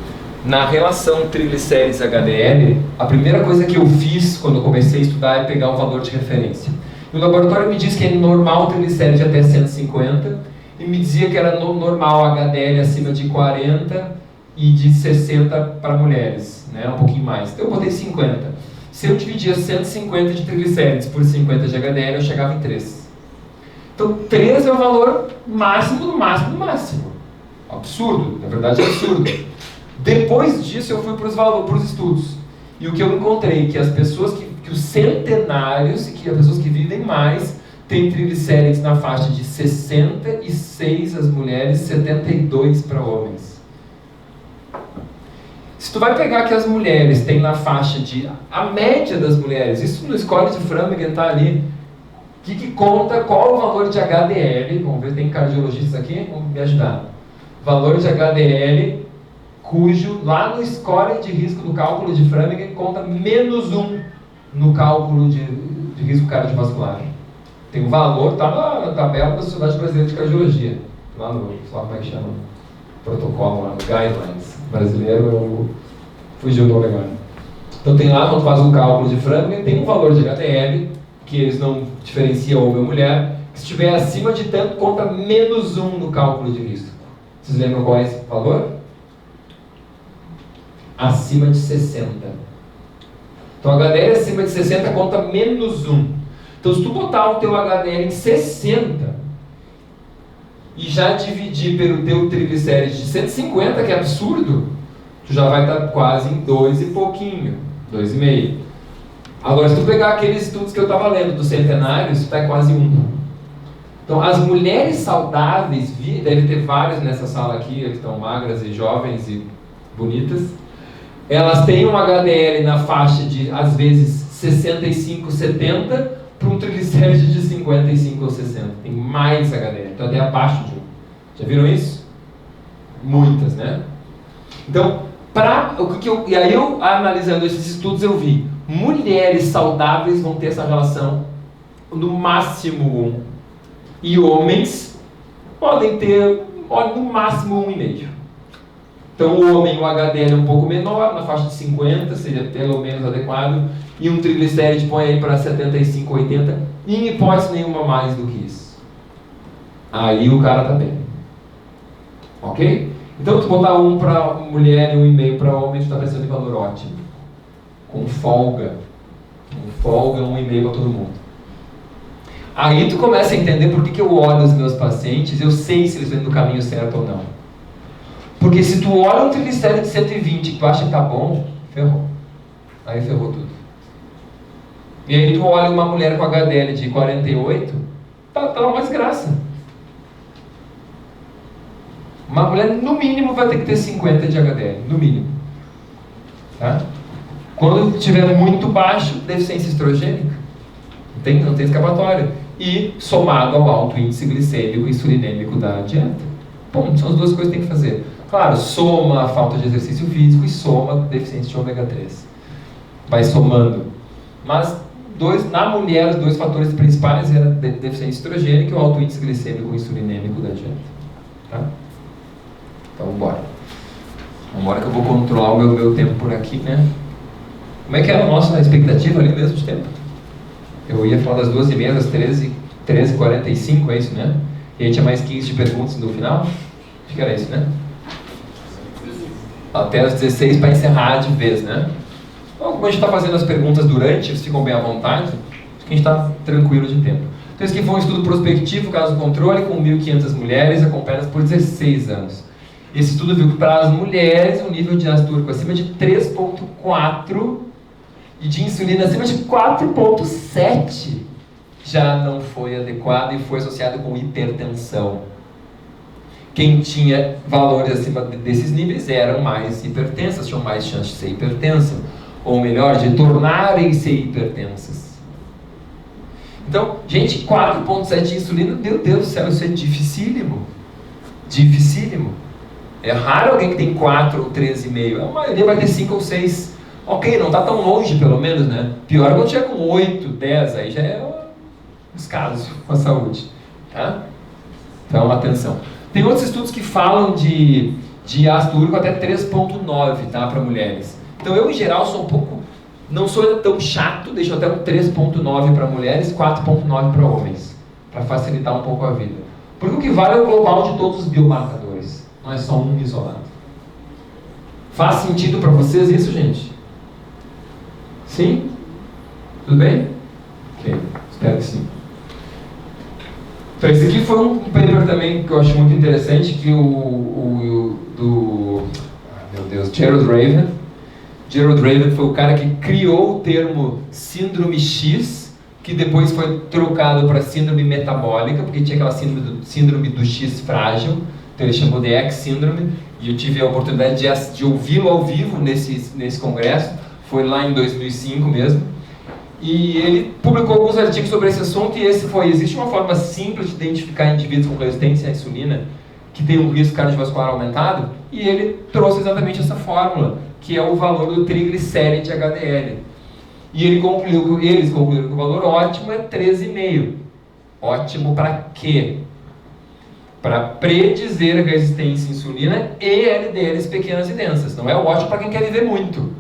na relação triglicérides-HDL, a primeira coisa que eu fiz quando eu comecei a estudar é pegar um valor de referência. O laboratório me disse que é normal triglicérides até 150 e me dizia que era normal HDL acima de 40 e de 60 para mulheres, né? Um pouquinho mais. Então eu botei 50. Se eu dividia 150 de triglicérides por 50 de HDL, eu chegava em 3. Então 3 é o valor máximo do máximo do máximo. Absurdo, na verdade é absurdo. Depois disso eu fui para os estudos. E o que eu encontrei que as pessoas que os centenários, que as pessoas que vivem mais, têm triglicérides na faixa de 66 as mulheres, 72 para homens. Se tu vai pegar que as mulheres têm na faixa de... A média das mulheres, isso no score de Framingham está ali. O que conta? Qual o valor de HDL? Vamos ver, tem cardiologistas aqui? Vamos me ajudar. Valor de HDL, cujo lá no score de risco do cálculo de Framingham conta -1 no cálculo de risco cardiovascular. Tem um valor, está na tabela da Sociedade Brasileira de Cardiologia. Lá no, sei lá como é que chama, protocolo, lá no Guidelines brasileiro, fugiu o nome agora. Então tem lá, quando faz um cálculo de Framingham, tem um valor de HDL, que eles não diferenciam homem ou mulher, que se estiver acima de tanto, conta -1 no cálculo de risco. Vocês lembram qual é esse valor? Acima de 60. Então, HDL acima de 60 conta -1. Então, se tu botar o teu HDL em 60 e já dividir pelo teu triglicérides de 150, que é absurdo, tu já vai estar quase em 2 e pouquinho, 2,5. Agora, se tu pegar aqueles estudos que eu estava lendo dos centenários, tu está em quase 1. Então, as mulheres saudáveis, deve ter várias nessa sala aqui, que estão magras e jovens e bonitas, elas têm um HDL na faixa de, às vezes, 65, 70, para um triglicéride de 55 ou 60. Tem mais HDL, então até abaixo de 1. Já viram isso? Muitas, né? Então, e aí eu, analisando esses estudos, eu vi, mulheres saudáveis vão ter essa relação no máximo 1. E homens podem ter, no máximo 1,5. Então, o homem, o HDL é um pouco menor, na faixa de 50, seria pelo menos adequado, e um triglicéride põe aí para 75, 80, e em hipótese nenhuma mais do que isso. Aí o cara tá bem. Ok? Então, tu botar 1 para mulher e 1,5 para homem, tu está pensando em valor ótimo. Com folga. Com folga, 1,5 para todo mundo. Aí tu começa a entender por que eu olho os meus pacientes, eu sei se eles estão indo no caminho certo ou não. Porque se tu olha um triglicéride de 120 que tu acha que tá bom, ferrou. Aí ferrou tudo. E aí tu olha uma mulher com HDL de 48, tá uma desgraça. Uma mulher, no mínimo, vai ter que ter 50 de HDL, no mínimo. Tá? Quando estiver muito baixo, deficiência estrogênica. Não tem escapatória. E somado ao alto índice glicêmico e insulinêmico da dieta. Bom, são as duas coisas que tem que fazer. Claro, soma a falta de exercício físico e soma a deficiência de ômega 3. Vai somando. Mas, na mulher, os 2 fatores principais eram a deficiência estrogênica e o alto índice glicêmico e insulinêmico da dieta. Tá? Então, vamos embora que eu vou controlar o meu tempo por aqui, né? Como é que era a nossa expectativa ali mesmo de tempo? Eu ia falar das 12h30 às 13h45, é isso, né? E aí tinha mais 15 de perguntas no final? Acho que era isso, né? Até às 16 para encerrar de vez, né? Então, como a gente está fazendo as perguntas durante, vocês ficam bem à vontade, acho que a gente está tranquilo de tempo. Então, esse aqui foi um estudo prospectivo, caso controle, com 1.500 mulheres acompanhadas por 16 anos. Esse estudo viu que para as mulheres o nível de ácido úrico acima de 3,4 e de insulina acima de 4,7 já não foi adequado e foi associado com hipertensão. Quem tinha valores acima desses níveis eram mais hipertensas, tinham mais chance de ser hipertensas, ou melhor, de tornarem-se hipertensas. Então, gente, 4,7 de insulina, meu Deus do céu, isso é dificílimo. Dificílimo. É raro alguém que tem 4 ou 3,5. A maioria vai ter 5 ou 6. Ok, não está tão longe pelo menos, né? Pior quando tiver com 8, 10, aí já é um descaso com a saúde. Tá? Então, atenção. Tem outros estudos que falam de ácido úrico até 3,9, tá, para mulheres. Então, eu, em geral, sou um pouco... Não sou ainda tão chato, deixo até um 3,9 para mulheres, 4,9 para homens, para facilitar um pouco a vida. Porque o que vale é o global de todos os biomarcadores, não é só um isolado. Faz sentido para vocês isso, gente? Sim? Tudo bem? Ok, espero que sim. Então, esse aqui foi um paper também que eu acho muito interessante, que Gerald Raven. Gerald Raven foi o cara que criou o termo síndrome X, que depois foi trocado para síndrome metabólica, porque tinha aquela síndrome do X frágil, então ele chamou de X-síndrome, e eu tive a oportunidade de ouvi-lo ao vivo nesse congresso, foi lá em 2005 mesmo, e ele publicou alguns artigos sobre esse assunto, e existe uma forma simples de identificar indivíduos com resistência à insulina, que tem um risco cardiovascular aumentado, e ele trouxe exatamente essa fórmula, que é o valor do triglicéride HDL. E eles concluíram que o valor ótimo é 13,5. Ótimo para quê? Para predizer resistência à insulina e LDLs pequenas e densas. Não é ótimo para quem quer viver muito.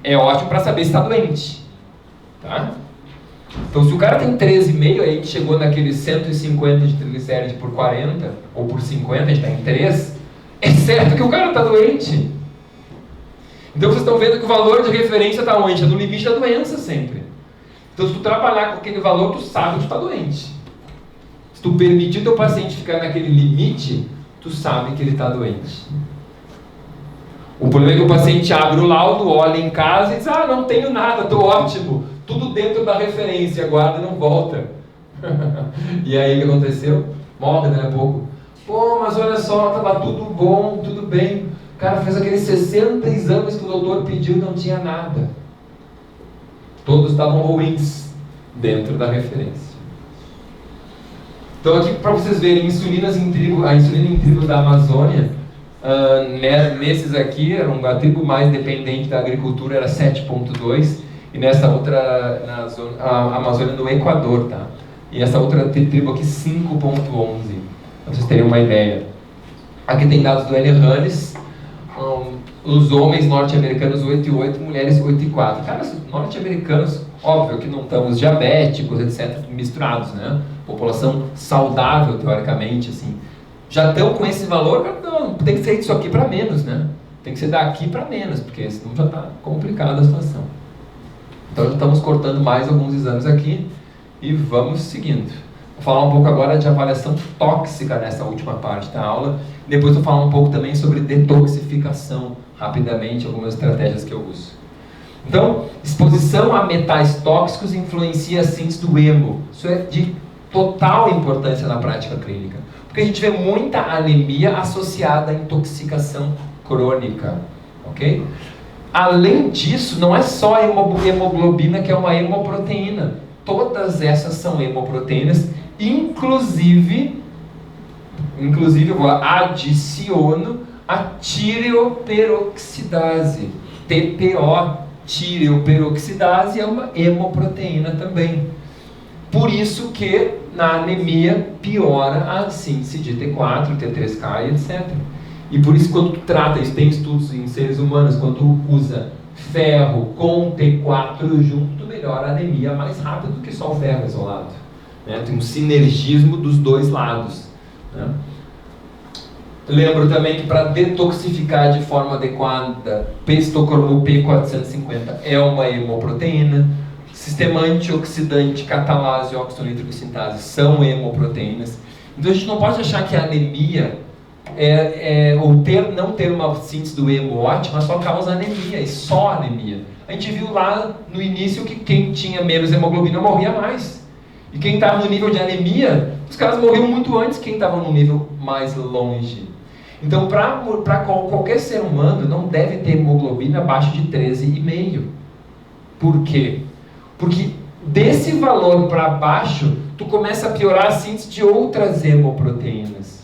É ótimo para saber se está doente. Tá? Então, se o cara tem 13,5, aí a gente chegou naquele 150 de triglicéride por 40, ou por 50, a gente está em 3, é certo que o cara está doente. Então, vocês estão vendo que o valor de referência está onde? É no limite da doença sempre. Então, se tu trabalhar com aquele valor, tu sabe que tu está doente. Se tu permitir o teu paciente ficar naquele limite, tu sabe que ele está doente. O problema é que o paciente abre o laudo, olha em casa e diz, não tenho nada, estou ótimo. Tudo dentro da referência, guarda e não volta. E aí o que aconteceu? Morre daqui a pouco. Pô, mas olha só, tava tudo bom, tudo bem. O cara fez aqueles 60 exames que o doutor pediu e não tinha nada. Todos estavam ruins dentro da referência. Então aqui para vocês verem, a insulina em tribo da Amazônia, nesses aqui, a tribo mais dependente da agricultura era 7,2, e nessa outra, a Amazônia no Equador, tá? E essa outra tribo aqui, 5,11, para vocês terem uma ideia. Aqui tem dados do L. Hannes, os homens norte-americanos 8,8, mulheres 8,4. Cara, os norte-americanos, óbvio que não estamos diabéticos, etc., misturados, né? População saudável, teoricamente, assim. Já estão com esse valor, não, tem que ser disso aqui para menos, né? Tem que ser daqui para menos, porque senão já está complicada a situação. Então já estamos cortando mais alguns exames aqui e vamos seguindo. Vou falar um pouco agora de avaliação tóxica nessa última parte da aula. Depois vou falar um pouco também sobre detoxificação, rapidamente, algumas estratégias que eu uso. Então, exposição a metais tóxicos influencia a síntese do hemo. Isso é de total importância na prática clínica, porque a gente vê muita anemia associada à intoxicação crônica, ok? Além disso, não é só a hemoglobina que é uma hemoproteína. Todas essas são hemoproteínas, inclusive eu adiciono a tireoperoxidase, TPO, tireoperoxidase é uma hemoproteína também. Por isso que na anemia piora a síntese de T4, T3K, etc. E por isso quando tu trata, isso tem estudos em seres humanos, quando tu usa ferro com T4 junto, tu melhora a anemia mais rápido do que só o ferro isolado. Né? Tem um sinergismo dos dois lados. Né? Lembro também que para detoxificar de forma adequada, pestocromo P450 é uma hemoproteína. Sistema antioxidante, catalase e oxonítrico-sintase são hemoproteínas. Então a gente não pode achar que a anemia ou não ter uma síntese do hemo ótima só causa anemia, e só anemia. A gente viu lá no início que quem tinha menos hemoglobina morria mais. E quem estava no nível de anemia, os caras morriam muito antes que quem estava no nível mais longe. Então, para qualquer ser humano, não deve ter hemoglobina abaixo de 13,5. Por quê? Porque desse valor para baixo, tu começa a piorar a síntese de outras hemoproteínas.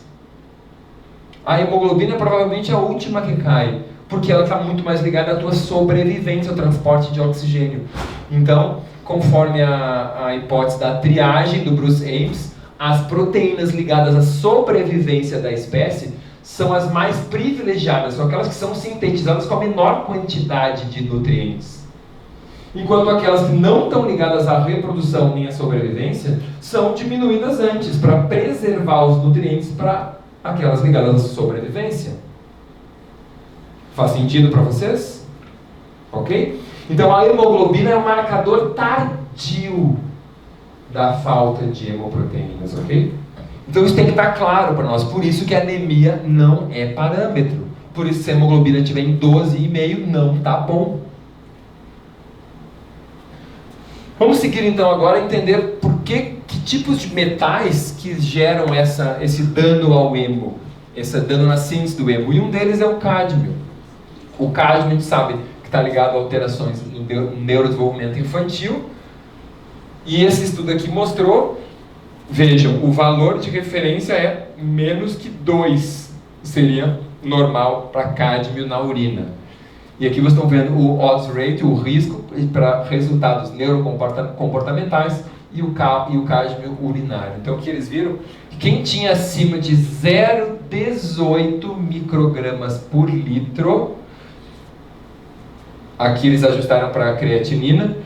A hemoglobina provavelmente é a última que cai, porque ela está muito mais ligada à tua sobrevivência, ao transporte de oxigênio. Então, conforme a hipótese da triagem do Bruce Ames, as proteínas ligadas à sobrevivência da espécie são as mais privilegiadas, são aquelas que são sintetizadas com a menor quantidade de nutrientes. Enquanto aquelas que não estão ligadas à reprodução nem à sobrevivência são diminuídas antes, para preservar os nutrientes para aquelas ligadas à sobrevivência. Faz sentido para vocês? Ok? Então a hemoglobina é um marcador tardio da falta de hemoproteínas, ok? Então isso tem que estar claro para nós. Por isso que a anemia não é parâmetro. Por isso se a hemoglobina estiver em 12,5 não está bom. Vamos seguir então agora a entender que tipos de metais que geram esse dano ao hemo, esse dano na síntese do hemo. E um deles é o cádmio. O cádmio a gente sabe que está ligado a alterações no neurodesenvolvimento infantil. E esse estudo aqui mostrou, vejam, o valor de referência é menos que 2, seria normal para cádmio na urina. E aqui vocês estão vendo o odds rate, o risco para resultados neurocomportamentais e o cádmio urinário. Então o que eles viram? Quem tinha acima de 0,18 microgramas por litro, aqui eles ajustaram para a creatinina,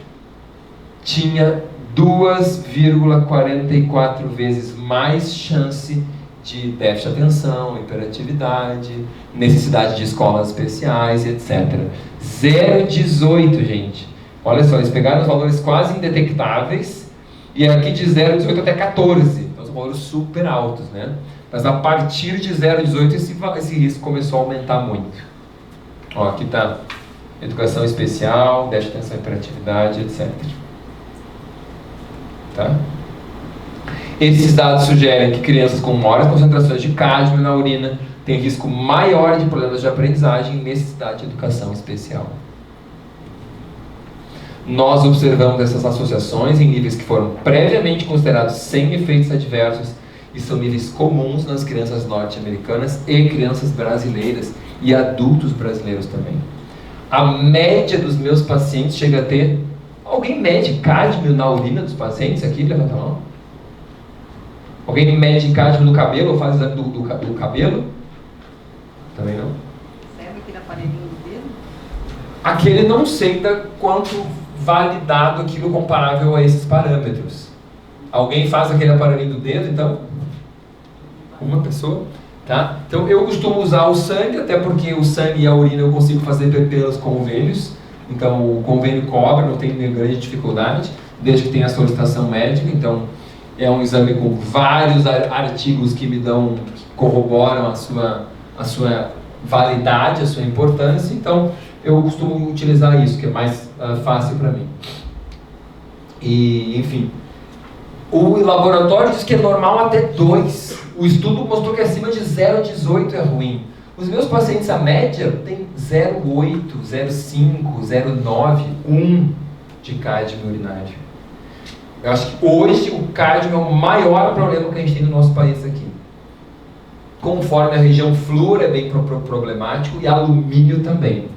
tinha 2,44 vezes mais chance de déficit de atenção, hiperatividade, necessidade de escolas especiais, etc. 0,18, gente. Olha só, eles pegaram os valores quase indetectáveis e aqui de 0,18 até 14. Então são valores super altos, né? Mas a partir de 0,18 esse risco começou a aumentar muito. Ó, aqui está educação especial, déficit de atenção, hiperatividade, etc. Tá? Esses dados sugerem que crianças com maiores concentrações de cádmio na urina têm risco maior de problemas de aprendizagem e necessidade de educação especial. Nós observamos essas associações em níveis que foram previamente considerados sem efeitos adversos e são níveis comuns nas crianças norte-americanas e crianças brasileiras e adultos brasileiros também. A média dos meus pacientes chega a ter... Alguém mede cádmio na urina dos pacientes aqui? Levanta a mão. Alguém mede cádmio no cabelo ou faz exame do cabelo? Também não. Serve aquele aparelhinho do dedo? Aquele não sei quanto validado aquilo comparável a esses parâmetros. Alguém faz aquele aparelhinho do dedo, então? Uma pessoa? Tá? Então eu costumo usar o sangue, até porque o sangue e a urina eu consigo fazer pelos convênios. Então o convênio cobra, não tem grande dificuldade, desde que tenha a solicitação médica. Então é um exame com vários artigos que me dão, que corroboram a sua validade, a sua importância. Então eu costumo utilizar isso, que é mais fácil para mim. E, enfim, o laboratório diz que é normal até 2. O estudo mostrou que acima de 0,18 é ruim. Os meus pacientes, a média, tem 0,8, 0,5, 0,9, 1 de cádmio urinário. Eu acho que hoje o cádmio é o maior problema que a gente tem no nosso país aqui. Conforme a região flúor é bem problemático e alumínio também.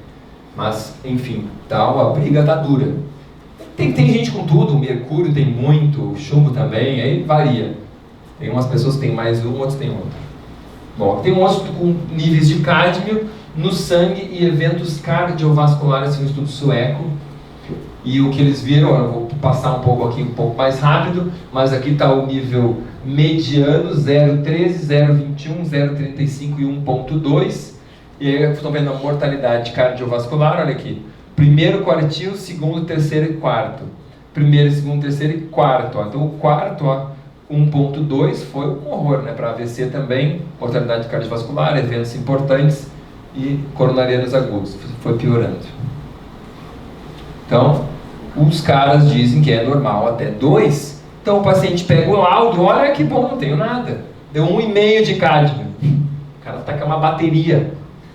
Mas, enfim, a briga tá dura. Tem gente com tudo, o mercúrio tem muito, chumbo também, aí varia. Tem umas pessoas que têm mais um, outros têm outro. Bom, tem um outro com níveis de cádmio no sangue e eventos cardiovasculares, um estudo sueco. E o que eles viram, eu vou passar um pouco mais rápido, mas aqui está o nível mediano, 0,13, 0,21, 0,35 e 1,2. E aí estão vendo a mortalidade cardiovascular, olha aqui. Primeiro quartil, segundo, terceiro e quarto. Primeiro, segundo, terceiro e quarto. Então o quarto, 1,2 foi um horror, né? Para AVC também, mortalidade cardiovascular, eventos importantes e coronarianos agudos. Foi piorando. Então, os caras dizem que é normal até 2. Então o paciente pega o laudo, olha que bom, não tenho nada. Deu 1,5 de cádmio. O cara está com uma bateria.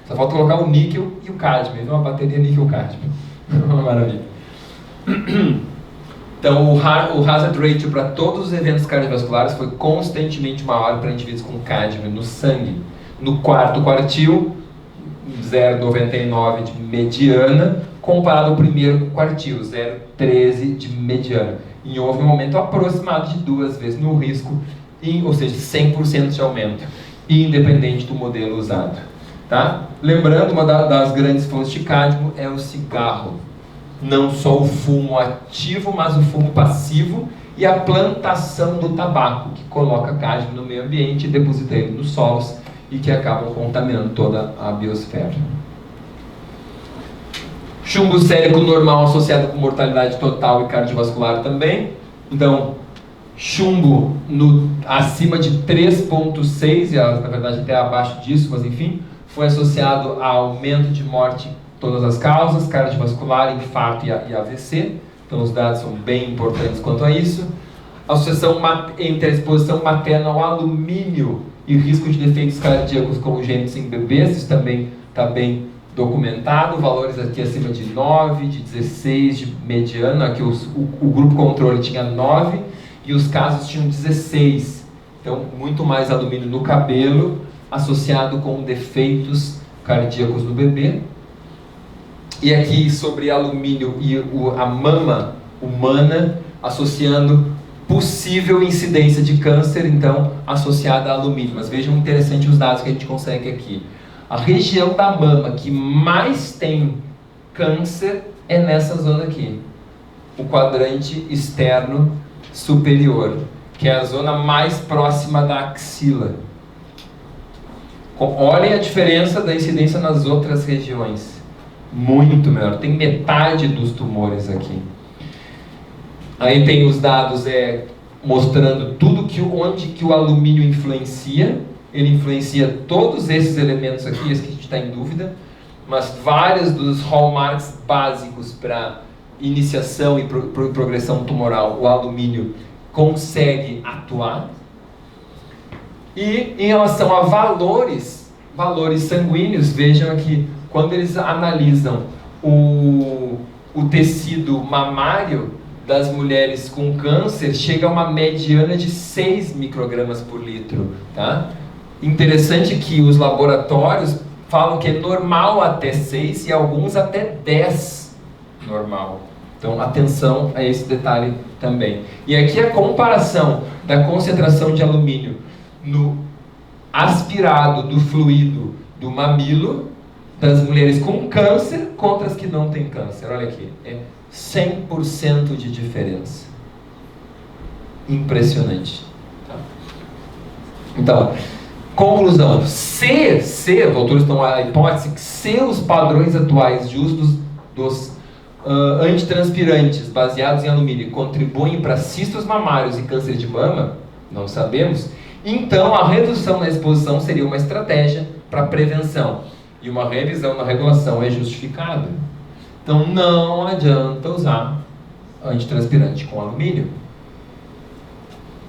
Só falta colocar o níquel e o cádmio. Uma bateria níquel-cádmio. Uma maravilha. Então, o hazard ratio para todos os eventos cardiovasculares foi constantemente maior para indivíduos com cádmio no sangue. No quarto quartil, 0,99 de mediana, comparado ao primeiro quartil, 0,13 de mediana. E houve um aumento aproximado de 2 vezes no risco, ou seja, 100% de aumento, independente do modelo usado. Tá? Lembrando, uma das grandes fontes de cádmio é o cigarro. Não só o fumo ativo, mas o fumo passivo e a plantação do tabaco, que coloca cádmio no meio ambiente e deposita ele nos solos e que acabam contaminando toda a biosfera. Chumbo sérico normal associado com mortalidade total e cardiovascular também. Então, chumbo acima de 3,6, na verdade até abaixo disso, mas enfim, foi associado a aumento de morte em todas as causas, cardiovascular, infarto e AVC. Então os dados são bem importantes quanto a isso. Associação entre a exposição materna ao alumínio e risco de defeitos cardíacos congênitos em bebês, isso também está bem documentado. Valores aqui acima de 9, de 16 de mediana. Aqui o grupo controle tinha 9 e os casos tinham 16. Então muito mais alumínio no cabelo, associado com defeitos cardíacos no bebê. E aqui sobre alumínio e a mama humana, associando possível incidência de câncer, então, associada a alumínio. Mas vejam interessante os dados que a gente consegue aqui. A região da mama que mais tem câncer é nessa zona aqui. O quadrante externo superior, que é a zona mais próxima da axila. Olhem a diferença da incidência nas outras regiões. Muito menor. Tem metade dos tumores aqui. Aí tem os dados mostrando onde que o alumínio influencia. Ele influencia todos esses elementos aqui, esse que a gente está em dúvida, mas vários dos hallmarks básicos para iniciação e progressão tumoral, o alumínio consegue atuar. E em relação a valores sanguíneos, vejam aqui, quando eles analisam o tecido mamário das mulheres com câncer, chega a uma mediana de 6 microgramas por litro, tá? Interessante que os laboratórios falam que é normal até 6 e alguns até 10 normal. Então, atenção a esse detalhe também. E aqui a comparação da concentração de alumínio no aspirado do fluido do mamilo das mulheres com câncer contra as que não têm câncer. Olha aqui, é 100% de diferença. Impressionante. Tá? Então, conclusão, se os autores estão a hipótese que se os padrões atuais de uso dos antitranspirantes baseados em alumínio contribuem para cistos mamários e câncer de mama, não sabemos, então a redução na exposição seria uma estratégia para prevenção e uma revisão na regulação é justificada. Então não adianta usar antitranspirante com alumínio.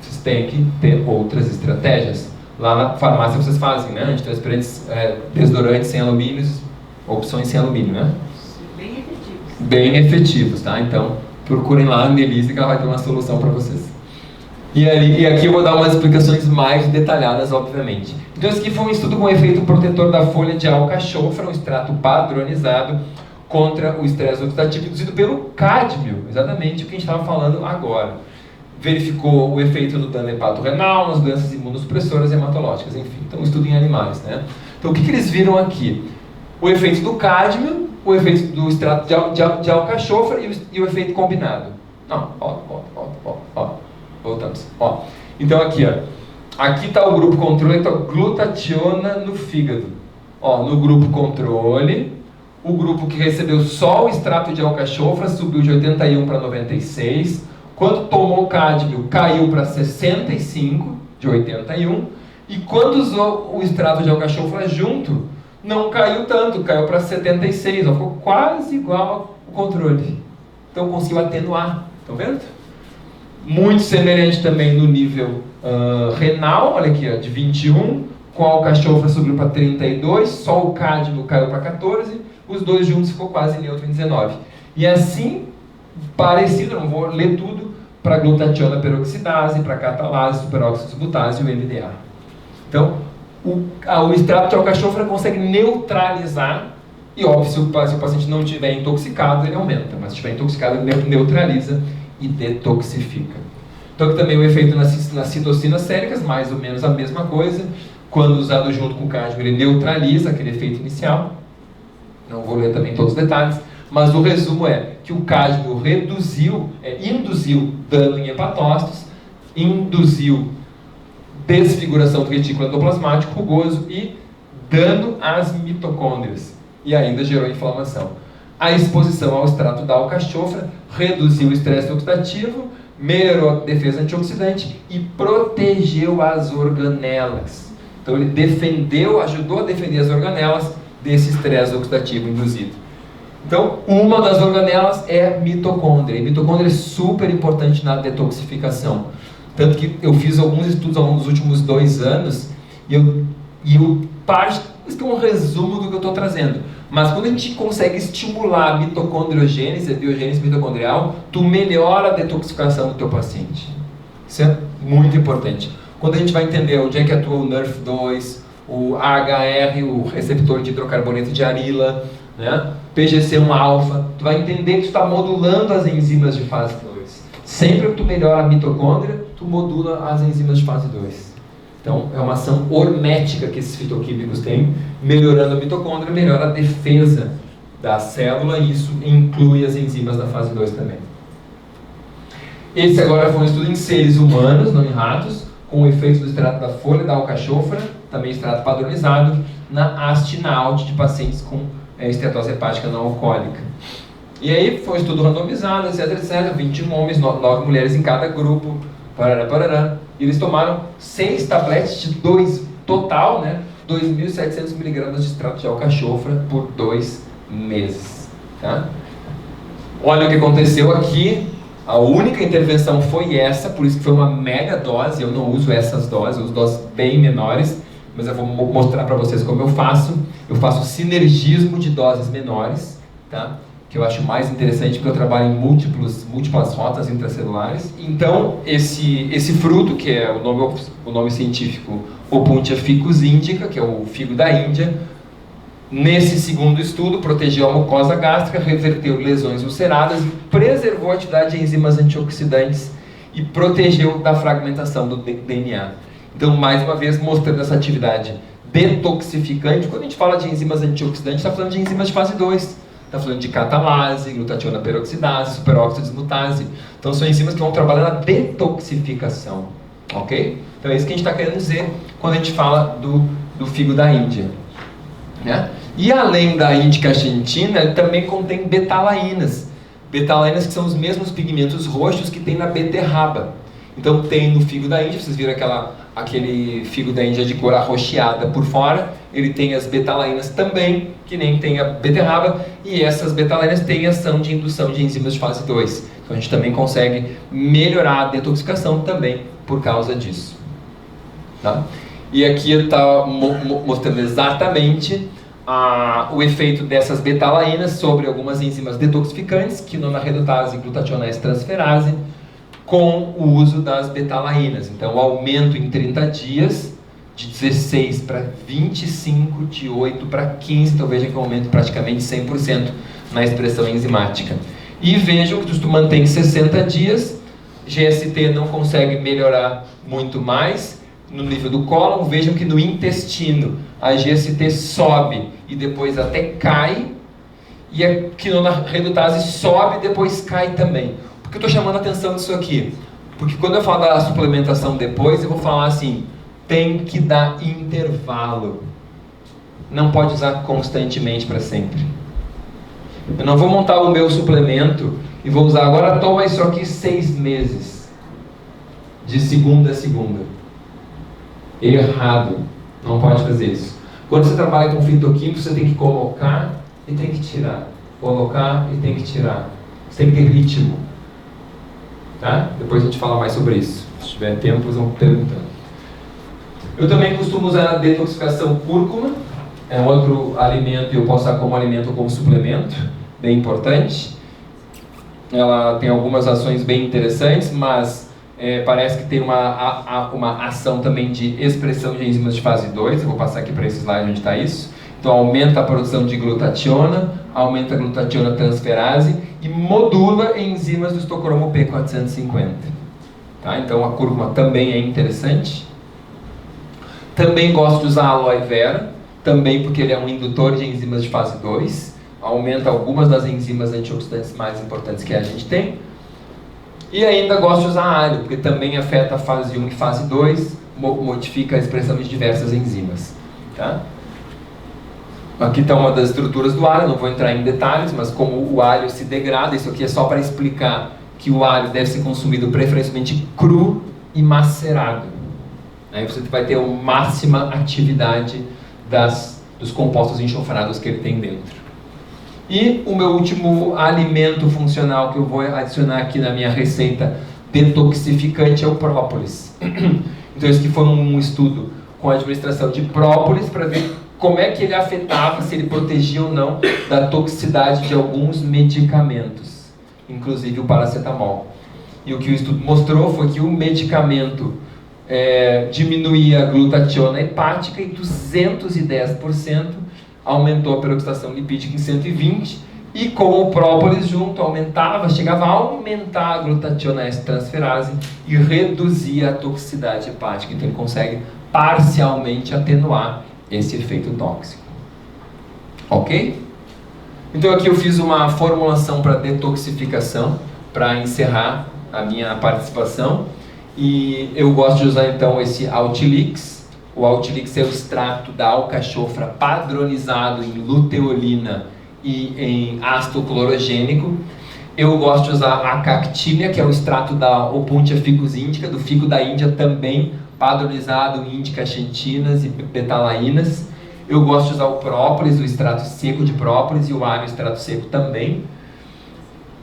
Vocês têm que ter outras estratégias. Lá na farmácia vocês fazem, né? Antitranspirantes, desodorantes sem alumínio, opções sem alumínio, né? Bem efetivos. Bem efetivos, tá? Então procurem lá a Annelise que ela vai ter uma solução para vocês. E aqui eu vou dar umas explicações mais detalhadas, obviamente. Então esse aqui foi um estudo com efeito protetor da folha de alcachofra, um extrato padronizado contra o estresse oxidativo induzido pelo cádmio, exatamente o que a gente estava falando agora. Verificou o efeito no dano hepatorrenal, nas doenças imunossupressoras e hematológicas, enfim. Então, um estudo em animais, né? Então, o que eles viram aqui? O efeito do cádmio, o efeito do extrato de alcachofra e o efeito combinado. Não, voltamos. Então, aqui, aqui está o grupo controle, está glutationa no fígado. No grupo controle, o grupo que recebeu só o extrato de alcachofra subiu de 81 para 96. Quando tomou cádmio, caiu para 65, de 81. E quando usou o extrato de alcachofra junto, não caiu tanto, caiu para 76. Ficou quase igual ao controle. Então conseguiu atenuar. Estão vendo? Muito semelhante também no nível renal. Olha aqui, de 21. Com a alcachofra subiu para 32. Só o cádmio caiu para 14. Os dois juntos ficou quase neutro em 19. E assim, parecido, não vou ler tudo, para glutationa peroxidase, para catalase, superóxido butase e o MDA. Então, o extrato de alcachofra consegue neutralizar, e óbvio, se o paciente não estiver intoxicado, ele aumenta, mas se estiver intoxicado, ele neutraliza e detoxifica. Então, aqui também o efeito nas citocinas séricas, mais ou menos a mesma coisa. Quando usado junto com o cádmio, ele neutraliza aquele efeito inicial. Não vou ler também todos os detalhes, mas o resumo é que o cádmio induziu dano em hepatócitos, induziu desfiguração do retículo endoplasmático rugoso e dano às mitocôndrias, e ainda gerou inflamação. A exposição ao extrato da alcachofra reduziu o estresse oxidativo, melhorou a defesa antioxidante e protegeu as organelas. Então ele ajudou a defender as organelas desse estresse oxidativo induzido. Então, uma das organelas é a mitocôndria. E a mitocôndria é super importante na detoxificação. Tanto que eu fiz alguns estudos ao longo dos últimos 2 anos isso é um resumo do que eu estou trazendo. Mas quando a gente consegue estimular a mitocondriogênese, a biogênese mitocondrial, tu melhora a detoxificação do teu paciente. Isso é muito importante. Quando a gente vai entender onde é que atua o NRF2, o AHR, o receptor de hidrocarboneto de arila, né? PGC1-alfa, tu vai entender que tu está modulando as enzimas de fase 2. Sempre que tu melhora a mitocôndria, tu modula as enzimas de fase 2. Então, é uma ação hormética que esses fitoquímicos têm, melhorando a mitocôndria, melhora a defesa da célula, e isso inclui as enzimas da fase 2 também. Esse agora foi um estudo em seres humanos, não em ratos, com o efeito do extrato da folha da alcachofra, também extrato padronizado, na astina-alt de pacientes com esteatose hepática não alcoólica. E aí foi um estudo randomizado, etc, 21 homens, 9 mulheres em cada grupo, parará. E eles tomaram 6 tabletes de total, né, 2.700 mg de extrato de alcachofra por 2 meses. Tá? Olha o que aconteceu aqui. A única intervenção foi essa, por isso que foi uma mega dose. Eu não uso essas doses, eu uso doses bem menores, mas eu vou mostrar para vocês como eu faço. Eu faço sinergismo de doses menores, tá? Que eu acho mais interessante porque eu trabalho em múltiplas rotas intracelulares. Então, esse fruto, que é o nome científico Opuntia ficus indica, que é o figo da Índia, nesse segundo estudo, protegeu a mucosa gástrica, reverteu lesões ulceradas, preservou a atividade de enzimas antioxidantes e protegeu da fragmentação do DNA. Então, mais uma vez, mostrando essa atividade detoxificante. Quando a gente fala de enzimas antioxidantes, está falando de enzimas de fase 2. Está falando de catalase, glutationa peroxidase, superóxido dismutase. Então, são enzimas que vão trabalhar na detoxificação. Ok? Então, é isso que a gente está querendo dizer quando a gente fala do figo da Índia. Né? E além da índica xantina, ele também contém betalainas. Betalainas que são os mesmos pigmentos roxos que tem na beterraba. Então tem no figo da Índia, vocês viram aquele figo da Índia de cor arroxeada por fora, ele tem as betalainas também, que nem tem a beterraba, e essas betalainas têm ação de indução de enzimas de fase 2. Então a gente também consegue melhorar a detoxificação também por causa disso. Tá? E aqui está mostrando exatamente o efeito dessas betalainas sobre algumas enzimas detoxificantes, quinona redutase e glutationase transferase, com o uso das betalainas. Então, aumento em 30 dias de 16 para 25, de 8 para 15, então veja que aumento praticamente 100% na expressão enzimática. E vejam que se tu mantém 60 dias, GST não consegue melhorar muito mais no nível do cólon. Vejam que no intestino a GST sobe e depois até cai, e a quinona redutase sobe e depois cai também. Por que eu estou chamando a atenção disso aqui? Porque quando eu falo da suplementação depois, eu vou falar assim, tem que dar intervalo. Não pode usar constantemente para sempre. Eu não vou montar o meu suplemento e vou usar agora, toma isso aqui 6 meses. De segunda a segunda. Errado. Não pode fazer isso. Quando você trabalha com fitoquímico, você tem que colocar e tem que tirar. Colocar e tem que tirar. Você tem que ter ritmo. Tá? Depois a gente fala mais sobre isso. Se tiver tempo, vocês vão perguntando. Eu também costumo usar a detoxificação cúrcuma. É um outro alimento, e eu posso usar como alimento ou como suplemento. Bem importante. Ela tem algumas ações bem interessantes, mas parece que tem uma ação também de expressão de enzimas de fase 2. Eu vou passar aqui para esse slide onde está isso. Então aumenta a produção de glutationa, aumenta a glutationa transferase e modula enzimas do histocromo P450. Tá? Então a cúrcuma também é interessante. Também gosto de usar a aloe vera, também porque ele é um indutor de enzimas de fase 2, aumenta algumas das enzimas antioxidantes mais importantes que a gente tem. E ainda gosto de usar alho, porque também afeta a fase 1 e fase 2, modifica a expressão de diversas enzimas. Tá? Aqui está uma das estruturas do alho, não vou entrar em detalhes, mas como o alho se degrada, isso aqui é só para explicar que o alho deve ser consumido preferencialmente cru e macerado. Aí você vai ter a máxima atividade dos compostos enxofrados que ele tem dentro. E o meu último alimento funcional que eu vou adicionar aqui na minha receita detoxificante é o própolis. Então esse aqui foi um estudo com a administração de própolis para ver como é que ele afetava, se ele protegia ou não da toxicidade de alguns medicamentos, inclusive o paracetamol. E o que o estudo mostrou foi que o medicamento diminuía a glutationa hepática em 210%, aumentou a peroxidação lipídica em 120%, e com o própolis junto chegava a aumentar a glutationase transferase e reduzia a toxicidade hepática. Então ele consegue parcialmente atenuar esse efeito tóxico. Ok? Então aqui eu fiz uma formulação para detoxificação, para encerrar a minha participação. E eu gosto de usar então esse Altilix. O Altilix é o extrato da alcachofra padronizado em luteolina e em ácido clorogênico. Eu gosto de usar a Cactília, que é o extrato da Opuntia ficus indica, do figo da Índia também, padronizado em índica xantinas e betalainas. Eu gosto de usar o própolis, o extrato seco de própolis, e o alho, o extrato seco também.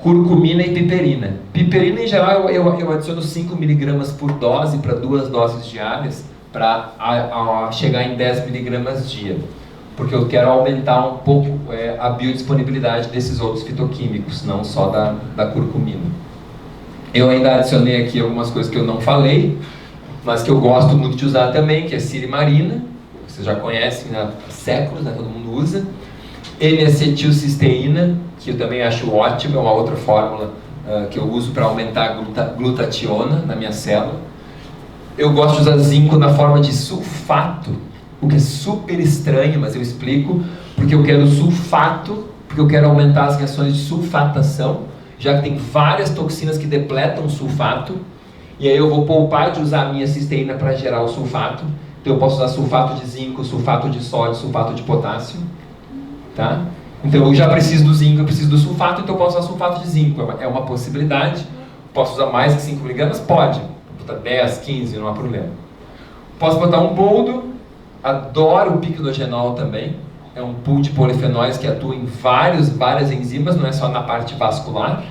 curcumina e piperina. Piperina, em geral, eu adiciono 5 miligramas por dose para 2 doses diárias para chegar em 10 miligramas dia, porque eu quero aumentar um pouco a biodisponibilidade desses outros fitoquímicos, não só da curcumina. Eu ainda adicionei aqui algumas coisas que eu não falei, mas que eu gosto muito de usar também, que é silimarina, vocês já conhecem há séculos, né, todo mundo usa. N-acetilcisteína, que eu também acho ótimo, é uma outra fórmula que eu uso para aumentar a glutationa na minha célula. Eu gosto de usar zinco na forma de sulfato, o que é super estranho, mas eu explico, porque eu quero sulfato, porque eu quero aumentar as reações de sulfatação, já que tem várias toxinas que depletam o sulfato, e aí eu vou poupar de usar a minha cisteína para gerar o sulfato. Então eu posso usar sulfato de zinco, sulfato de sódio, sulfato de potássio, tá? Então eu já preciso do zinco, eu preciso do sulfato, então eu posso usar sulfato de zinco, é uma possibilidade. Posso usar mais que 5 miligramas? Pode. Vou botar 10, 15, não há problema. Posso botar um boldo, adoro o piquenogenol também, é um pool de polifenóis que atua em várias enzimas, não é só na parte vascular.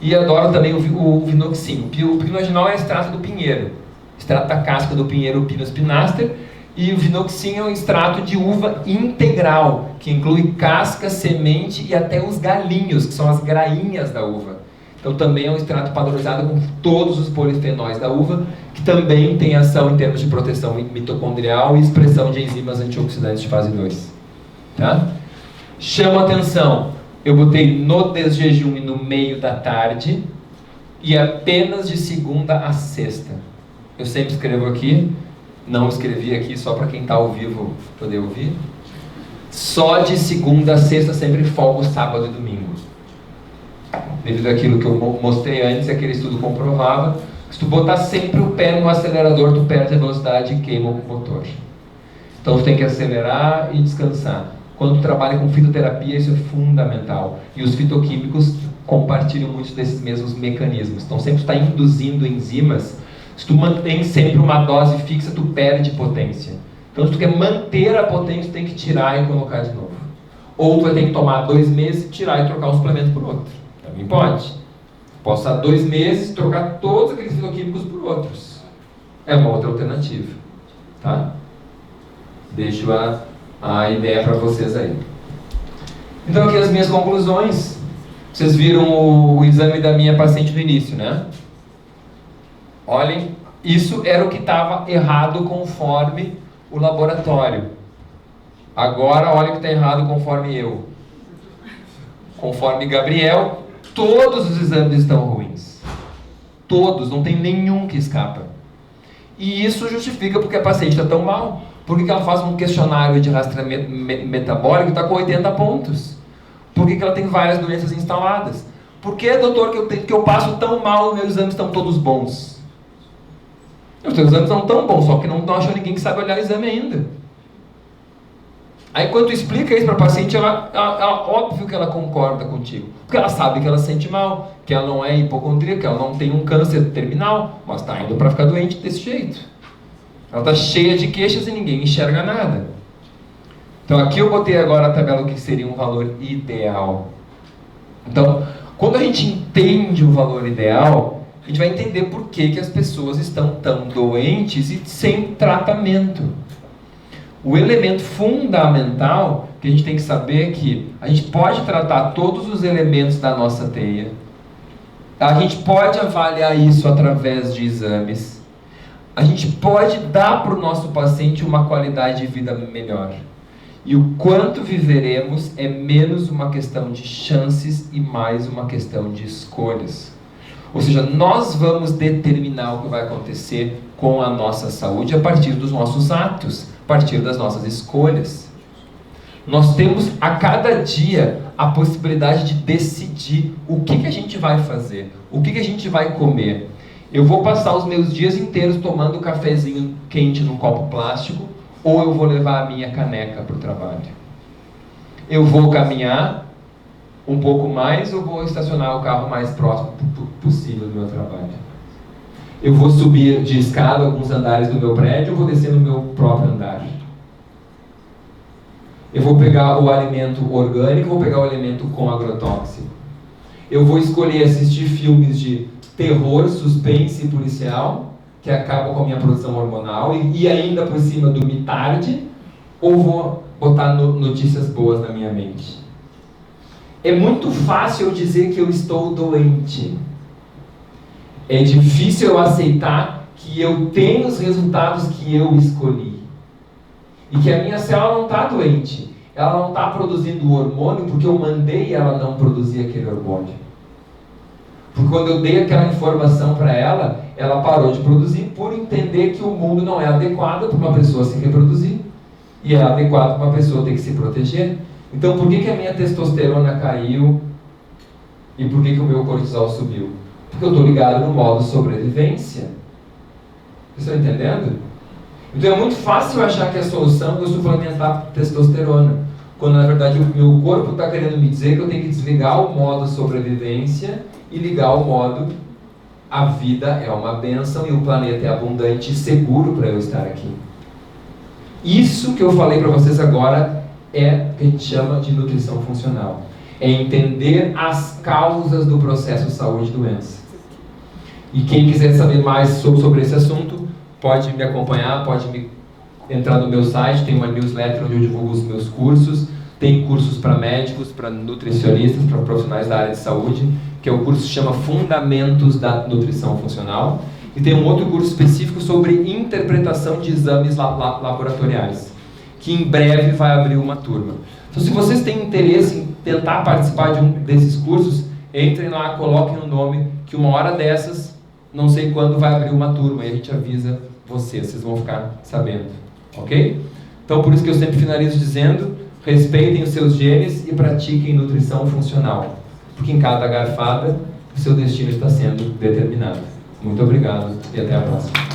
E adoro também o vinoxim. O piquenogenol é extrato do pinheiro, extrato da casca do pinheiro Pinus pinaster, e o vinoxim é um extrato de uva integral, que inclui casca, semente e até os galinhos, que são as grainhas da uva. Então também é um extrato padronizado com todos os polifenóis da uva, que também tem ação em termos de proteção mitocondrial e expressão de enzimas antioxidantes de fase 2. Tá? Chama atenção, eu botei no desjejum e no meio da tarde, e apenas de segunda a sexta. Eu sempre escrevo aqui, não escrevi aqui só para quem está ao vivo poder ouvir. Só de segunda a sexta, sempre folgo sábado e domingo. Devido àquilo que eu mostrei antes, aquele estudo comprovava que se tu botar sempre o pé no acelerador, tu perde a velocidade e queima o motor. Então tu tem que acelerar e descansar. Quando tu trabalha com fitoterapia, isso é fundamental. E os fitoquímicos compartilham muitos desses mesmos mecanismos. Então sempre está induzindo enzimas. Se tu mantém sempre uma dose fixa, tu perde potência. Então se tu quer manter a potência, tu tem que tirar e colocar de novo. Ou tu vai ter que tomar 2 meses, tirar e trocar um suplemento por outro. Também pode. Posso usar 2 meses e trocar todos aqueles fitoquímicos por outros. É uma outra alternativa. Tá? Deixo a ideia para vocês aí. Então aqui as minhas conclusões. Vocês viram o exame da minha paciente no início, né? Olhem, isso era o que estava errado conforme o laboratório. Agora olha o que está errado conforme eu. Conforme Gabriel, todos os exames estão ruins. Todos, não tem nenhum que escapa. E isso justifica porque a paciente está tão mal. Por que ela faz um questionário de rastreamento metabólico e está com 80 pontos? Por que ela tem várias doenças instaladas? Por que, doutor, que eu passo tão mal e meus exames estão todos bons? Os teus exames estão tão bons, só que não achou ninguém que sabe olhar o exame ainda. Aí quando tu explica isso para a paciente, óbvio que ela concorda contigo. Porque ela sabe que ela se sente mal, que ela não é hipocondríaca, que ela não tem um câncer terminal, mas está indo para ficar doente desse jeito. Ela está cheia de queixas e ninguém enxerga nada. Então aqui eu botei agora a tabela do que seria um valor ideal. Então, quando a gente entende o valor ideal, a gente vai entender por que as pessoas estão tão doentes e sem tratamento. O elemento fundamental que a gente tem que saber é que a gente pode tratar todos os elementos da nossa teia. A gente pode avaliar isso através de exames. A gente pode dar para o nosso paciente uma qualidade de vida melhor. E o quanto viveremos é menos uma questão de chances e mais uma questão de escolhas. Ou seja, nós vamos determinar o que vai acontecer com a nossa saúde a partir dos nossos atos, a partir das nossas escolhas. Nós temos a cada dia a possibilidade de decidir o que a gente vai fazer, o que a gente vai comer. Eu vou passar os meus dias inteiros tomando cafezinho quente num copo plástico, ou eu vou levar a minha caneca para o trabalho. Eu vou caminhar um pouco mais ou vou estacionar o carro mais próximo possível do meu trabalho. Eu vou subir de escada alguns andares do meu prédio ou vou descer no meu próprio andar. Eu vou pegar o alimento orgânico ou vou pegar o alimento com agrotóxico. Eu vou escolher assistir filmes de terror, suspense e policial, que acabam com a minha produção hormonal, e ainda por cima dormir tarde, ou vou botar notícias boas na minha mente? É muito fácil eu dizer que eu estou doente. É difícil eu aceitar que eu tenho os resultados que eu escolhi. E que a minha célula não está doente. Ela não está produzindo o hormônio porque eu mandei ela não produzir aquele hormônio. Porque quando eu dei aquela informação para ela, ela parou de produzir por entender que o mundo não é adequado para uma pessoa se reproduzir. E é adequado para uma pessoa ter que se proteger. Então por que a minha testosterona caiu e por que o meu cortisol subiu? Porque eu estou ligado no modo sobrevivência. Vocês estão entendendo? Então é muito fácil achar que a solução é eu suplementar testosterona, quando na verdade o meu corpo está querendo me dizer que eu tenho que desligar o modo sobrevivência e ligar o modo a vida é uma bênção e o planeta é abundante e seguro para eu estar aqui. Isso que eu falei para vocês agora é o que a gente chama de nutrição funcional. É entender as causas do processo saúde e doença. E quem quiser saber mais sobre esse assunto, pode me acompanhar, pode entrar no meu site, tem uma newsletter onde eu divulgo os meus cursos, tem cursos para médicos, para nutricionistas, para profissionais da área de saúde, que é o curso que se chama Fundamentos da Nutrição Funcional, e tem um outro curso específico sobre interpretação de exames laboratoriais, que em breve vai abrir uma turma. Então, se vocês têm interesse em tentar participar de um desses cursos, entrem lá, coloquem o nome, que uma hora dessas, não sei quando vai abrir uma turma, e a gente avisa vocês vão ficar sabendo, ok? Então, por isso que eu sempre finalizo dizendo, respeitem os seus genes e pratiquem nutrição funcional, porque em cada garfada, o seu destino está sendo determinado. Muito obrigado e até a próxima.